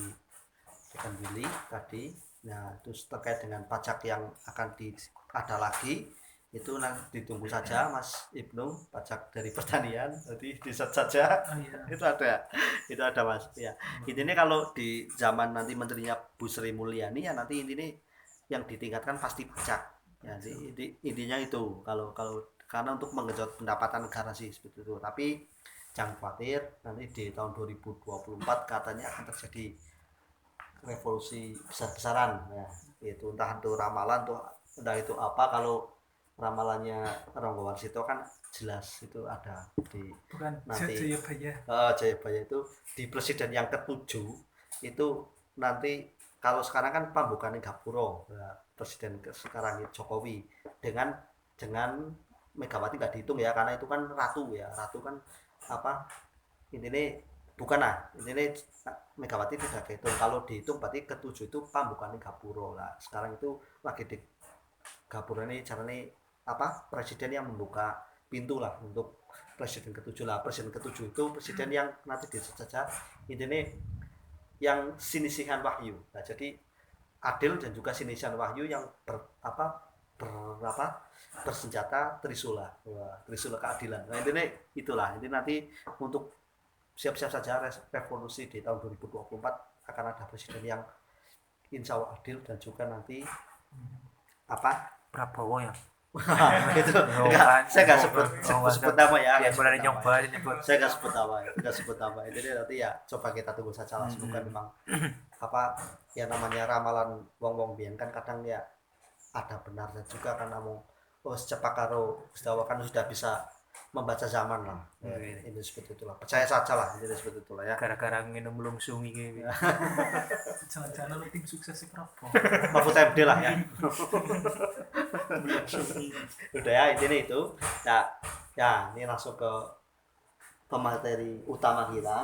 Speaker 1: rekan Willy tadi. Nah, terus terkait dengan pajak yang akan ada lagi, itu nanti ditunggu saja Mas Ibnu, pajak dari pertanian nanti diset saja. Itu ada Mas ya. Intinya kalau di zaman nanti menterinya Bu Sri Mulyani ya, nanti intinya yang ditingkatkan pasti pajak ya. Intinya itu kalau karena untuk menggenjot pendapatan negara sih seperti itu. Tapi jangan khawatir, nanti di tahun 2024 katanya akan terjadi revolusi besar-besaran ya. Itu entah itu ramalan tuh, entah itu apa. Kalau ramalannya Ronggo Warsito kan jelas itu ada di
Speaker 3: Bukan
Speaker 1: nanti
Speaker 3: Jayabaya.
Speaker 1: Jayabaya itu di presiden yang ke-7 itu nanti. Kalau sekarang kan pambukannya Gapuro ya, presiden sekarang Jokowi dengan Megawati nggak dihitung ya, karena itu kan ratu ya, ratu kan apa intinya bukan intinya Megawati tidak dihitung. Kalau dihitung berarti ke-7 itu pambukannya Gapuro lah. Sekarang itu lagi di Gapuro ini caranya apa, presiden yang membuka pintu lah untuk presiden ke-7 lah. Presiden ke-7 itu presiden yang nanti saja intinya yang sinisihan wahyu. Nah, jadi adil dan juga sinisihan wahyu yang bersenjata Trisula. Wah, Trisula keadilan. Nah, intinya itulah. Ini nanti untuk siap-siap saja revolusi di tahun 2024 akan ada presiden yang insya Allah adil dan juga nanti apa
Speaker 4: Prabowo ya.
Speaker 1: itu saya nggak sebut nama ya,
Speaker 4: boleh nyoba
Speaker 1: saya nggak sebut nama itu nanti ya coba kita tunggu saja lah. Semoga memang apa ya namanya ramalan wong biyen kan kadang ya ada benarnya juga, karena secepat karo Gustawa kan sudah bisa membaca zaman lah. Ini seperti itulah, percaya saja lah, ini seperti itulah ya.
Speaker 4: Gara-gara minum lungsung iki.
Speaker 3: Jangan-jangan lu tim sukses si Prabowo.
Speaker 1: Mahfud MD lah ya. Udah ya, intinya itu. Nah, ya ini langsung ke pemateri utama kita.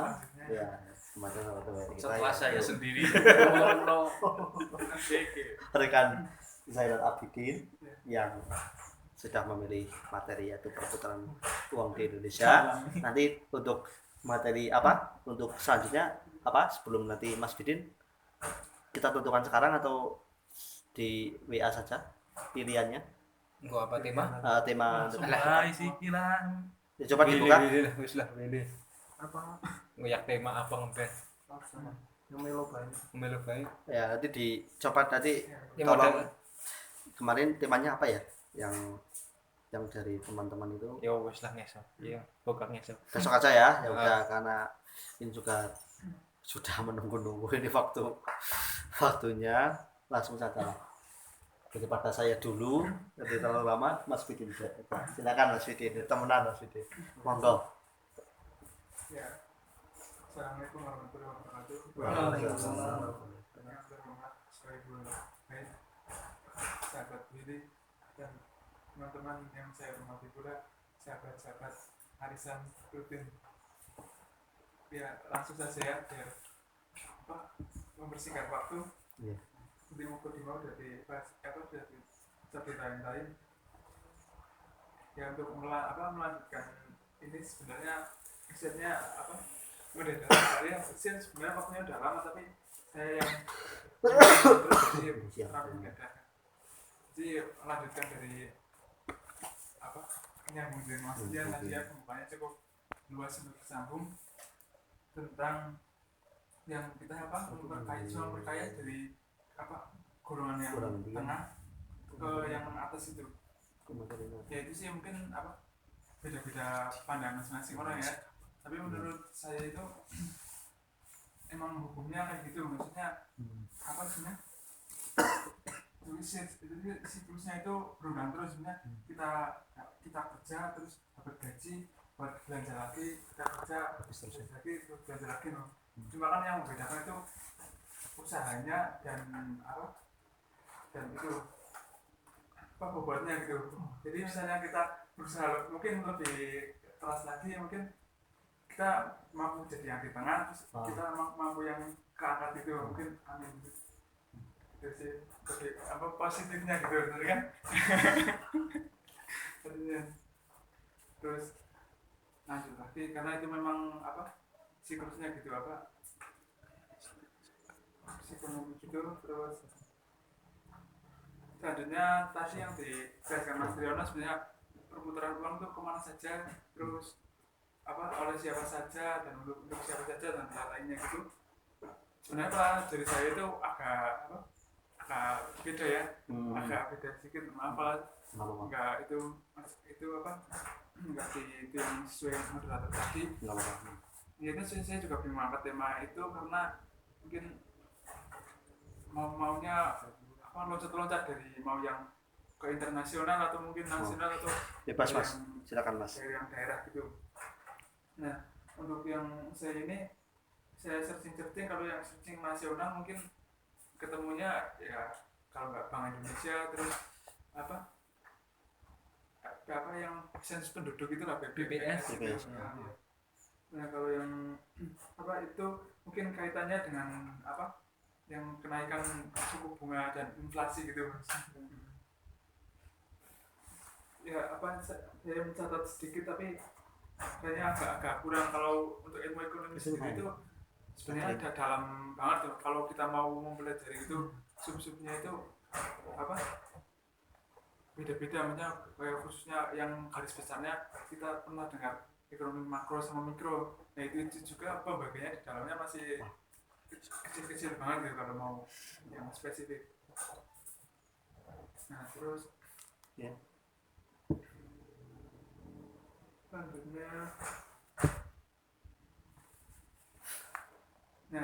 Speaker 1: Ya, pemateri utama kita.
Speaker 2: Setelah saya sendiri
Speaker 1: rekan Zainal Abidin yang sudah memilih materi yaitu perputaran uang di Indonesia. Nanti untuk materi apa untuk selanjutnya apa, sebelum nanti Mas Bidin kita tentukan sekarang atau di WA saja pilihannya.
Speaker 4: Gua apa tema?
Speaker 1: Tema
Speaker 3: Isi hilang.
Speaker 1: ya, coba dibuka.
Speaker 4: Wis lah, pilih.
Speaker 5: Apa?
Speaker 4: Ngoyak tema apa ngeband?
Speaker 5: Yang melo banyak.
Speaker 4: Melo bae.
Speaker 1: Ya, nanti dicoba nanti
Speaker 4: Ya,
Speaker 1: tolong.
Speaker 4: model.
Speaker 1: Kemarin temanya apa ya yang dari teman-teman itu
Speaker 4: Ya wis lah ngesok. Iya, buka ngesok.
Speaker 1: besok aja ya. Ya udah, karena ini juga sudah menunggu-nunggu ini waktunya, langsung saja lah. Daripada saya dulu nanti terlalu lama, Mas Fidin silakan Mas Fidin, temenan Mas Fidin, monggo.
Speaker 6: Ya. Assalamualaikum warahmatullahi wabarakatuh.
Speaker 1: Waalaikumsalam.
Speaker 6: Banyak berhormat 1000 baik. berdiri, dan teman-teman yang saya hormati pula, sahabat-sahabat arisan rutin. Ya langsung saja ya, biar membersihkan waktu.
Speaker 1: Iya.
Speaker 6: Nanti mau dari satu lain. Ya untuk melanjutkan ini sebenarnya risetnya udah dalam saya sebenarnya waktunya udah lama, tapi saya yang terus terlalu mendadak. Jadi melanjutkan dari nyambung dari maksudnya tadi ya, pembukanya cukup luas untuk bersambung tentang yang kita berkait dari golongan yang tengah ke yang atas itu. Ya itu sih mungkin beda-beda pandangan masing-masing orang ya, tapi menurut saya itu emang hukumnya kayak gitu, maksudnya sebenarnya siklusnya itu berulang terus. Sebenarnya kita kerja terus dapat gaji buat belanja lagi, kita kerja lagi terus belanja lagi loh. Cuma kan yang membedakan itu usahanya dan itu bobotnya gitu. Jadi misalnya kita berusaha mungkin lebih keras lagi, mungkin kita mampu jadi yang di tengah, terus kita mampu yang ke angkat itu, mungkin amin gitu. Jadi positifnya gitu, betul kan? Terus lanjut lagi karena itu memang siklusnya gitu, psikonomi gitu. Terus selanjutnya tadi yang dijelaskan Mas Triyono, sebenarnya perputaran uang itu kemana saja, terus oleh siapa saja dan untuk siapa saja dan hal lainnya gitu. Sebenarnya dari saya itu agak beda ya, agak beda sedikit. Maaf enggak itu enggak di yang sesuai moderator tadi. Ya itu saya juga belum mengangkat tema itu karena mungkin maunya loncat-loncat dari mau yang ke internasional atau mungkin nasional atau
Speaker 1: bebas Mas, silakan Mas.
Speaker 6: Dari yang daerah gitu. Nah untuk yang saya ini saya searching kalau yang searching nasional mungkin ketemunya ya kalau nggak Bank Indonesia, terus yang sensus penduduk itu lah BPS. Nah kalau yang itu mungkin kaitannya dengan yang kenaikan suku bunga dan inflasi gitu. Ya saya mencatat sedikit tapi kayaknya agak kurang. Kalau untuk ilmu ekonomi sendiri itu sebenarnya ada dalam banget tuh. Kalau kita mau mempelajari itu sub-subnya itu beda-beda, maksudnya kayak khususnya yang garis besarnya kita pernah dengar ekonomi makro sama mikro. Nah itu juga pembagiannya di dalamnya masih kecil-kecil banget gitu kalau mau yang spesifik. Nah terus selanjutnya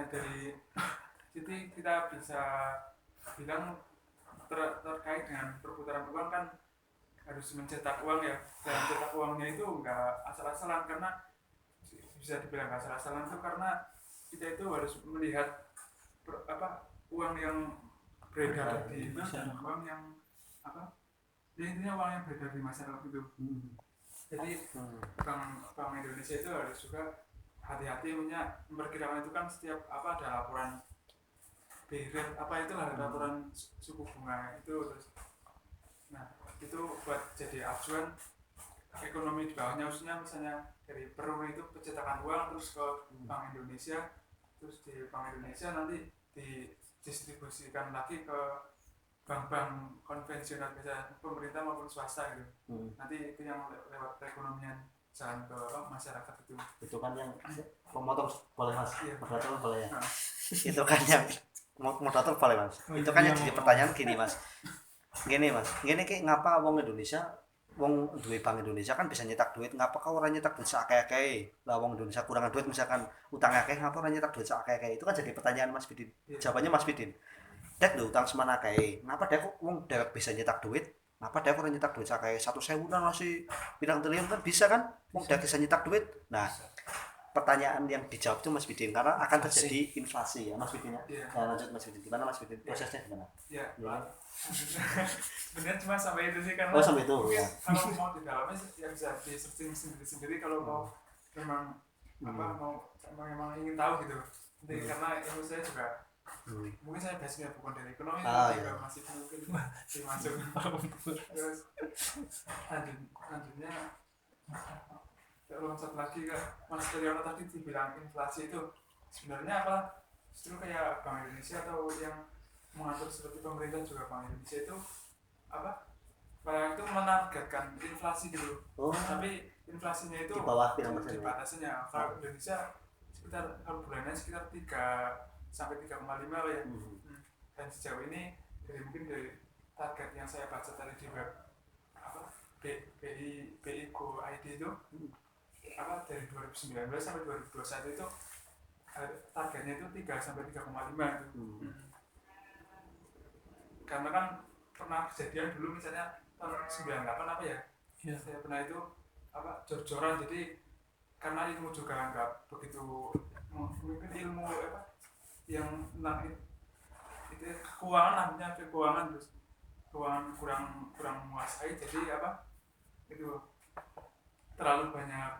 Speaker 6: dari situ kita bisa bilang terkait dengan perputaran uang kan harus mencetak uang ya, dan mencetak uangnya itu enggak asal-asalan, karena bisa dibilang asal-asalan itu karena kita itu harus melihat uang yang beredar di masyarakat, uang yang intinya uang yang beredar di masyarakat itu. Jadi Bank Indonesia itu harus juga hati-hati memperkirakan itu kan setiap ada laporan BI rate itulah laporan suku bunga itu, terus nah itu buat jadi acuan ekonomi di bawahnya, khususnya misalnya dari Peru itu pencetakan uang terus ke Bank Indonesia, terus di Bank Indonesia nanti didistribusikan lagi ke bank-bank konvensional bisa pemerintah maupun swasta gitu. Nanti itu yang lewat perekonomian jalan ke masyarakat
Speaker 1: itu kan yang memotong boleh Mas, moderator boleh ya.
Speaker 6: Nah.
Speaker 1: Itu kan yang moderator boleh Mas. Itu kan yang jadi pertanyaan gini Mas, gini kayak ngapa wong Indonesia, wong duwe Bank Indonesia kan bisa nyetak duit, ngapa kau orang nyetak duit sakake? Lah wong Indonesia kurangan duit misalkan utang akeh, ngapa orang nyetak duit sakake? Itu kan jadi pertanyaan Mas Bidin. Jawabannya Mas Bidin, dek lho utang semana kae, ngapa dek wong dewek bisa nyetak duit, ngapa dek orang nyetak duit sakake 1.000 masih bilang triliun kan bisa kan, wong dewek bisa nyetak duit. Nah pertanyaan yang dijawab itu Mas Bidin, karena akan terjadi inflasi ya Mas Bidin ya.
Speaker 6: Iya.
Speaker 1: Nah, lanjut Mas Bidin, gimana Mas Bidin, prosesnya gimana?
Speaker 6: Ya,
Speaker 1: Ya.
Speaker 6: sebenarnya cuma sampai itu sih, karena
Speaker 1: Oh, sampai itu,
Speaker 6: mungkin
Speaker 1: ya.
Speaker 6: kalau mau di dalamnya ya bisa di searching sendiri kalau mau memang memang ingin tahu gitu. Jadi karena ilmu saya juga mungkin saya basicnya bukan dari ekonomi, juga
Speaker 1: iya.
Speaker 6: masih mungkin masuk. Terus lanjutnya kalau satu lagi Mas Daryono tadi dibilang inflasi itu sebenarnya apa, justru kayak Bank Indonesia atau yang mengatur seperti pemerintah juga Bank Indonesia itu apa, itu menargetkan inflasi gitu. Tapi inflasinya itu
Speaker 1: Di bawah berapa persen?
Speaker 6: di batasnya. Kalau Indonesia sekitar, kalau bulannya sekitar 3 sampai 3,5 lah ya. Dan sejauh ini mungkin dari target yang saya baca tadi di web apa BI Go ID itu apa dari 2019 sampai 2021 itu targetnya itu 3 sampai 3,5 itu. Karena kan pernah kejadian dulu misalnya tahun 98 apa ya?
Speaker 3: Iya.
Speaker 6: Saya pernah itu apa jor-joran, jadi karena ilmu juga nggak begitu, mungkin ilmu apa yang tentang itu keuangan, namanya keuangan, terus keuangan kurang menguasai, jadi apa itu terlalu banyak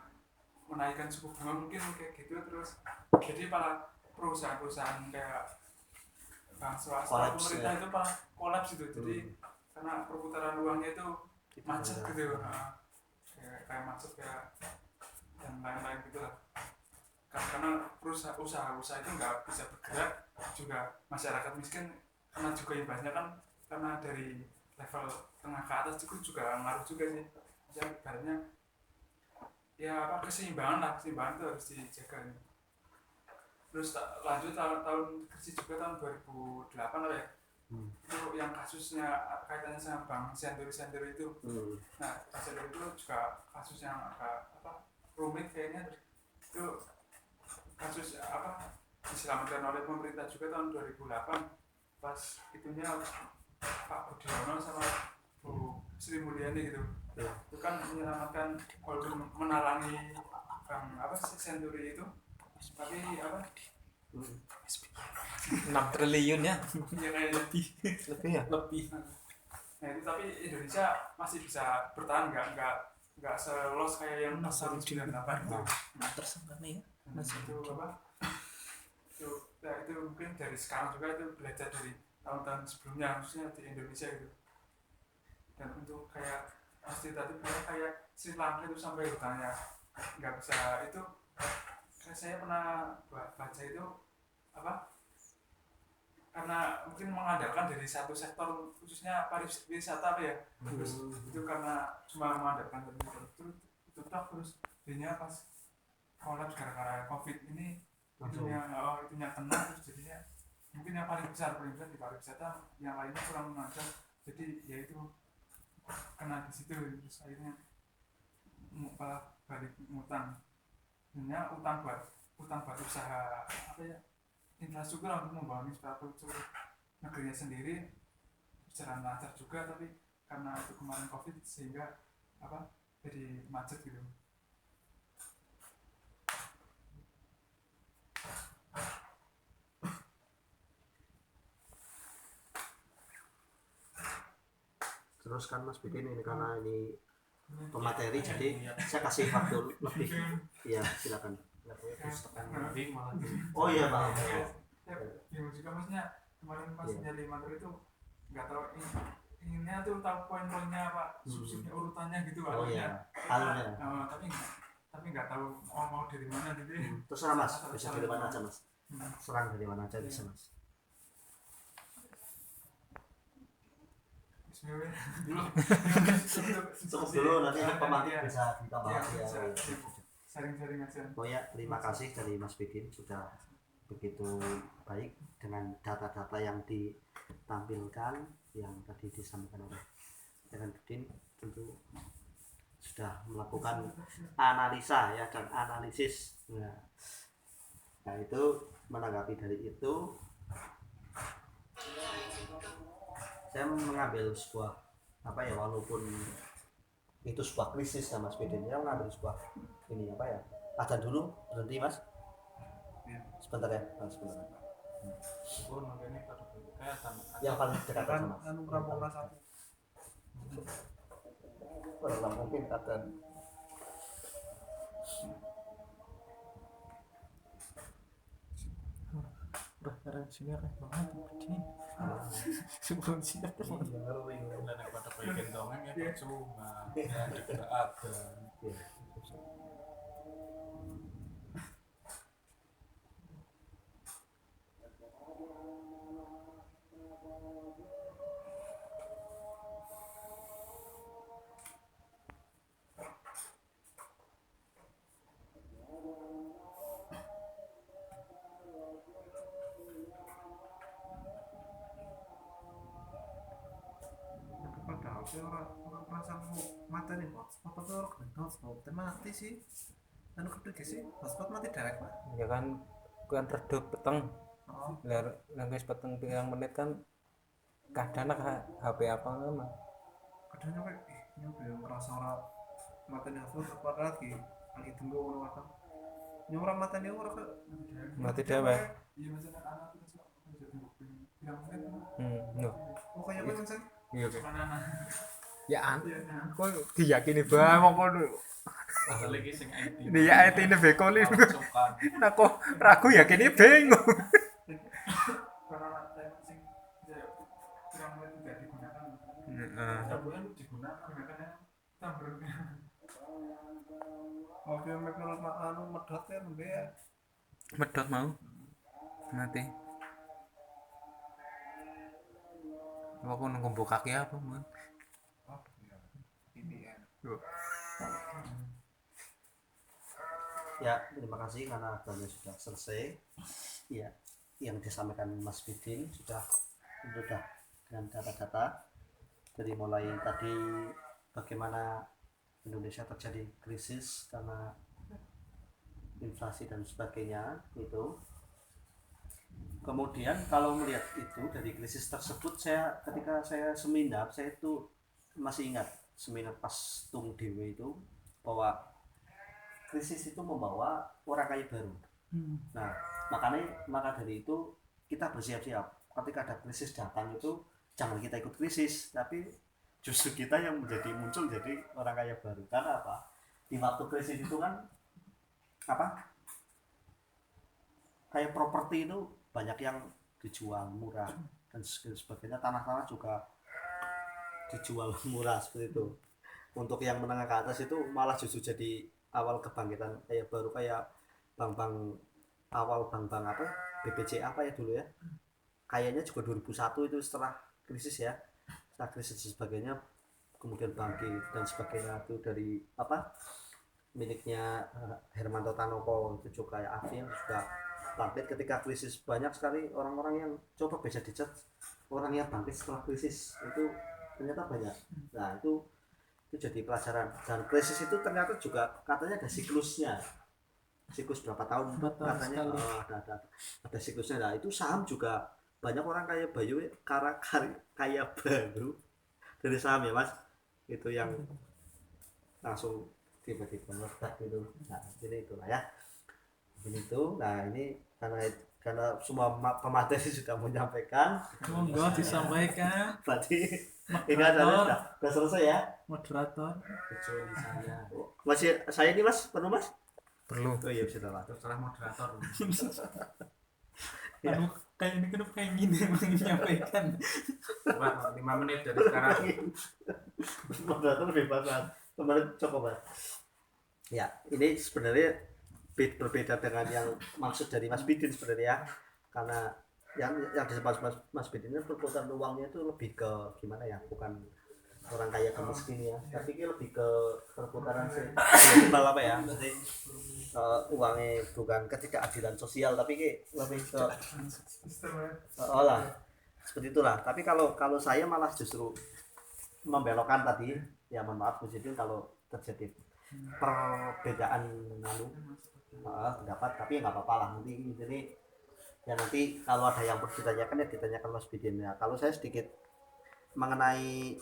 Speaker 6: menaikkan suku bunga mungkin kayak gitu, terus jadi para perusahaan-perusahaan kayak bank swasta,
Speaker 1: Kolaps,
Speaker 6: pemerintah
Speaker 1: ya.
Speaker 6: itu malah kolaps gitu. Jadi karena perputaran uangnya itu macet gitu, kayak macet kayak dan lain-lain gitulah. Karena usaha-usaha itu nggak bisa bergerak, juga masyarakat miskin karena juga imbasnya kan karena dari level tengah ke atas juga ngaruh juga sih. Jadi ibaratnya ya apa, keseimbangan itu harus dijaga. Terus lanjut tahun kerja juga tahun 2008 lah ya. Itu yang kasusnya kaitannya sama Bank Senturi itu. Nah, Senturi itu juga kasus yang agak rumit kayaknya. Itu kasus diselamatkan oleh pemerintah juga tahun 2008 pas itunya Pak Budiono sama Bu Sri Mulyani gitu. Itu kan menyelamatkan walaupun menalangi Bank Senturi itu, tapi
Speaker 3: 6 triliun ya.
Speaker 6: ya kayak
Speaker 3: Lebih ya. Lebih.
Speaker 6: Nah itu tapi Indonesia masih bisa bertahan, nggak selos kayak yang tahun 98 itu.
Speaker 3: Tersangka nih ya.
Speaker 6: Itu itu mungkin dari sekarang juga itu belajar dari tahun-tahun sebelumnya, khususnya di Indonesia gitu. Dan untuk kayak pasti tadi kayak Sri Lanka itu sampai hutannya nggak bisa itu. Saya pernah baca itu karena mungkin mengandalkan dari satu sektor, khususnya pariwisata terus itu karena cuma mengandalkan dari itu terus jadinya pas kolaps gara-gara COVID ini itunya kena, terus jadinya mungkin yang paling besar di pariwisata, yang lainnya kurang mengajar, jadi ya itu kena di situ, terus akhirnya malah balik ngutang. Sebenarnya utang buat usaha infrastruktur untuk membangun infrastruktur negerinya sendiri berjalan lancar juga, tapi karena itu kemarin COVID sehingga jadi macet gitu.
Speaker 1: Terus kan Mas Bidin ini karena ini pemateri, jadi saya kasih waktu lebih. Iya, silakan. Oh iya Pak.
Speaker 6: Bingung juga maksudnya kemarin pas jadi materi itu nggak tahu inginnya tuh tahu poin-poinnya subsidi urutannya gitu
Speaker 1: iya, alurnya.
Speaker 6: Tapi nggak tahu mau dari mana, jadi
Speaker 1: Terserah Mas, bisa dari mana aja Mas. Serang dari mana aja bisa Mas. Cukup dulu, nanti pemateri bisa ditambah ya.
Speaker 6: Sharing-sharing aja.
Speaker 1: Oh ya, terima kasih dari Mas Bidin sudah begitu baik dengan data-data yang ditampilkan yang tadi disampaikan oleh Rekan Bidin. Tentu sudah melakukan analisa ya dan analisis. Nah itu menanggapi dari itu saya mengambil sebuah walaupun itu sebuah krisis ya Mas Bidin, ya mengambil sebuah ini Ada dulu, berhenti Mas.
Speaker 6: Iya.
Speaker 1: Sebentar ya, sebentar.
Speaker 6: Oh, makanya pada kayak sama.
Speaker 1: Yang paling dekat
Speaker 5: kan
Speaker 1: aja Mas.
Speaker 5: anu rampung satu
Speaker 1: Kalau mungkin ada.
Speaker 3: referensinya keren banget begini sebelum siap teman
Speaker 6: Dan yang pada bikin dongeng ya percuma. Ya tidak ada.
Speaker 5: padahal sih orang perasaanmu mata nih hotspot tapi orang kena hotspot mati sih anu kedua sih hotspot mati direct Pak.
Speaker 4: Ya kan redup peteng.
Speaker 5: Oh,
Speaker 4: Lah guys peteng pirang menit kan kadang HP apa mah.
Speaker 5: kadang nyampe nyampe ngerasa orang mata nih hotspot apa lagi tunggu orang mata nyuram mata nih orang ke
Speaker 4: Mati dewe.
Speaker 6: Iya masalah anak itu suka jadi bukti. Yang mungkin
Speaker 4: Loh.
Speaker 5: oh kayak apa mas
Speaker 4: Iya oke.
Speaker 6: mana
Speaker 4: Ya
Speaker 6: iya nah.
Speaker 4: kok diyakini bae mongko
Speaker 6: Apalagi sing IT.
Speaker 4: ini ya IT ini bekoli.
Speaker 6: Cokan.
Speaker 4: Nah kok ragu yakini bingung.
Speaker 6: Karena anak sing yang tidak digunakan.
Speaker 4: Heeh.
Speaker 6: Tabungan digunakan makanya tabungan.
Speaker 5: mobil McLaren anu medot kan ya
Speaker 4: Medot mau. Mati. Apa nunggu buka kaki apa, Man?
Speaker 5: oh iya VPN
Speaker 1: Ya, terima kasih karena acaranya sudah selesai. Ya, yang disampaikan Mas Bidin sudah dengan data-data dari mulai tadi bagaimana Indonesia terjadi krisis karena inflasi dan sebagainya itu. Kemudian kalau melihat itu dari krisis tersebut, ketika saya seminar, saya itu masih ingat seminar pas Tung Dewe itu bahwa krisis itu membawa orang kaya baru. Nah, maka dari itu kita bersiap-siap ketika ada krisis datang itu jangan kita ikut krisis, tapi justru kita yang muncul jadi orang kaya baru. Karena apa? Di waktu krisis itu kan kayak properti itu banyak yang dijual murah dan sebagainya, tanah-tanah juga dijual murah seperti itu. Untuk yang menengah ke atas itu malah justru jadi awal kebangkitan kayak baru kayak bank-bank awal bank-bank apa BPJA apa ya dulu ya, kayaknya juga 2001 itu setelah krisis ya, setelah krisis dan sebagainya kemudian bangkit dan sebagainya itu dari miliknya Hermanto Tanoko itu juga kayak Afin juga bangkit ketika krisis. Banyak sekali orang-orang yang coba bisa dicet orang yang bangkit setelah krisis itu ternyata banyak. Nah itu jadi pelajaran, dan krisis itu ternyata juga katanya ada siklusnya, siklus berapa tahun katanya ada siklusnya. Nah itu saham juga banyak orang kaya kaya baru dari saham ya Mas, itu yang langsung tiba-tiba meledak gitu. Nah jadi itulah ya ini itu. Nah ini karena semua pemateri sudah menyampaikan,
Speaker 3: monggo disampaikan
Speaker 1: berarti ini adalah sudah selesai ya
Speaker 3: moderator.
Speaker 6: Kecuali saya.
Speaker 1: Masih saya ini Mas, perlu Mas?
Speaker 4: Perlu.
Speaker 1: Oh iya sudah Pak.
Speaker 6: Terserah moderator.
Speaker 3: Anu kayak ini kenapa kayak gini menyampaikan.
Speaker 6: Coba 5 menit dari sekarang.
Speaker 1: Moderator bebas Mas. Kemarin coba Mas. Ya, ini sebenarnya berbeda dengan yang maksud dari Mas Bidin sebenarnya, karena yang disebut Mas Bidin ini perputaran uangnya itu lebih ke gimana ya, bukan orang kaya ke miskin ya, tapi ini lebih ke perputaran global apa ya, jadi uangnya bukan ketidakadilan sosial, tapi ini lebih ke lah seperti itulah. Tapi kalau saya malah justru membelokkan tadi ya, mohon maaf Bu Bidin kalau terjadi perbedaan pendapat, tapi nggak apa-apa lah, nanti jadi ya nanti kalau ada yang perlu ditanyakan ya ditanyakan Mas Bidin ya. Kalau saya sedikit mengenai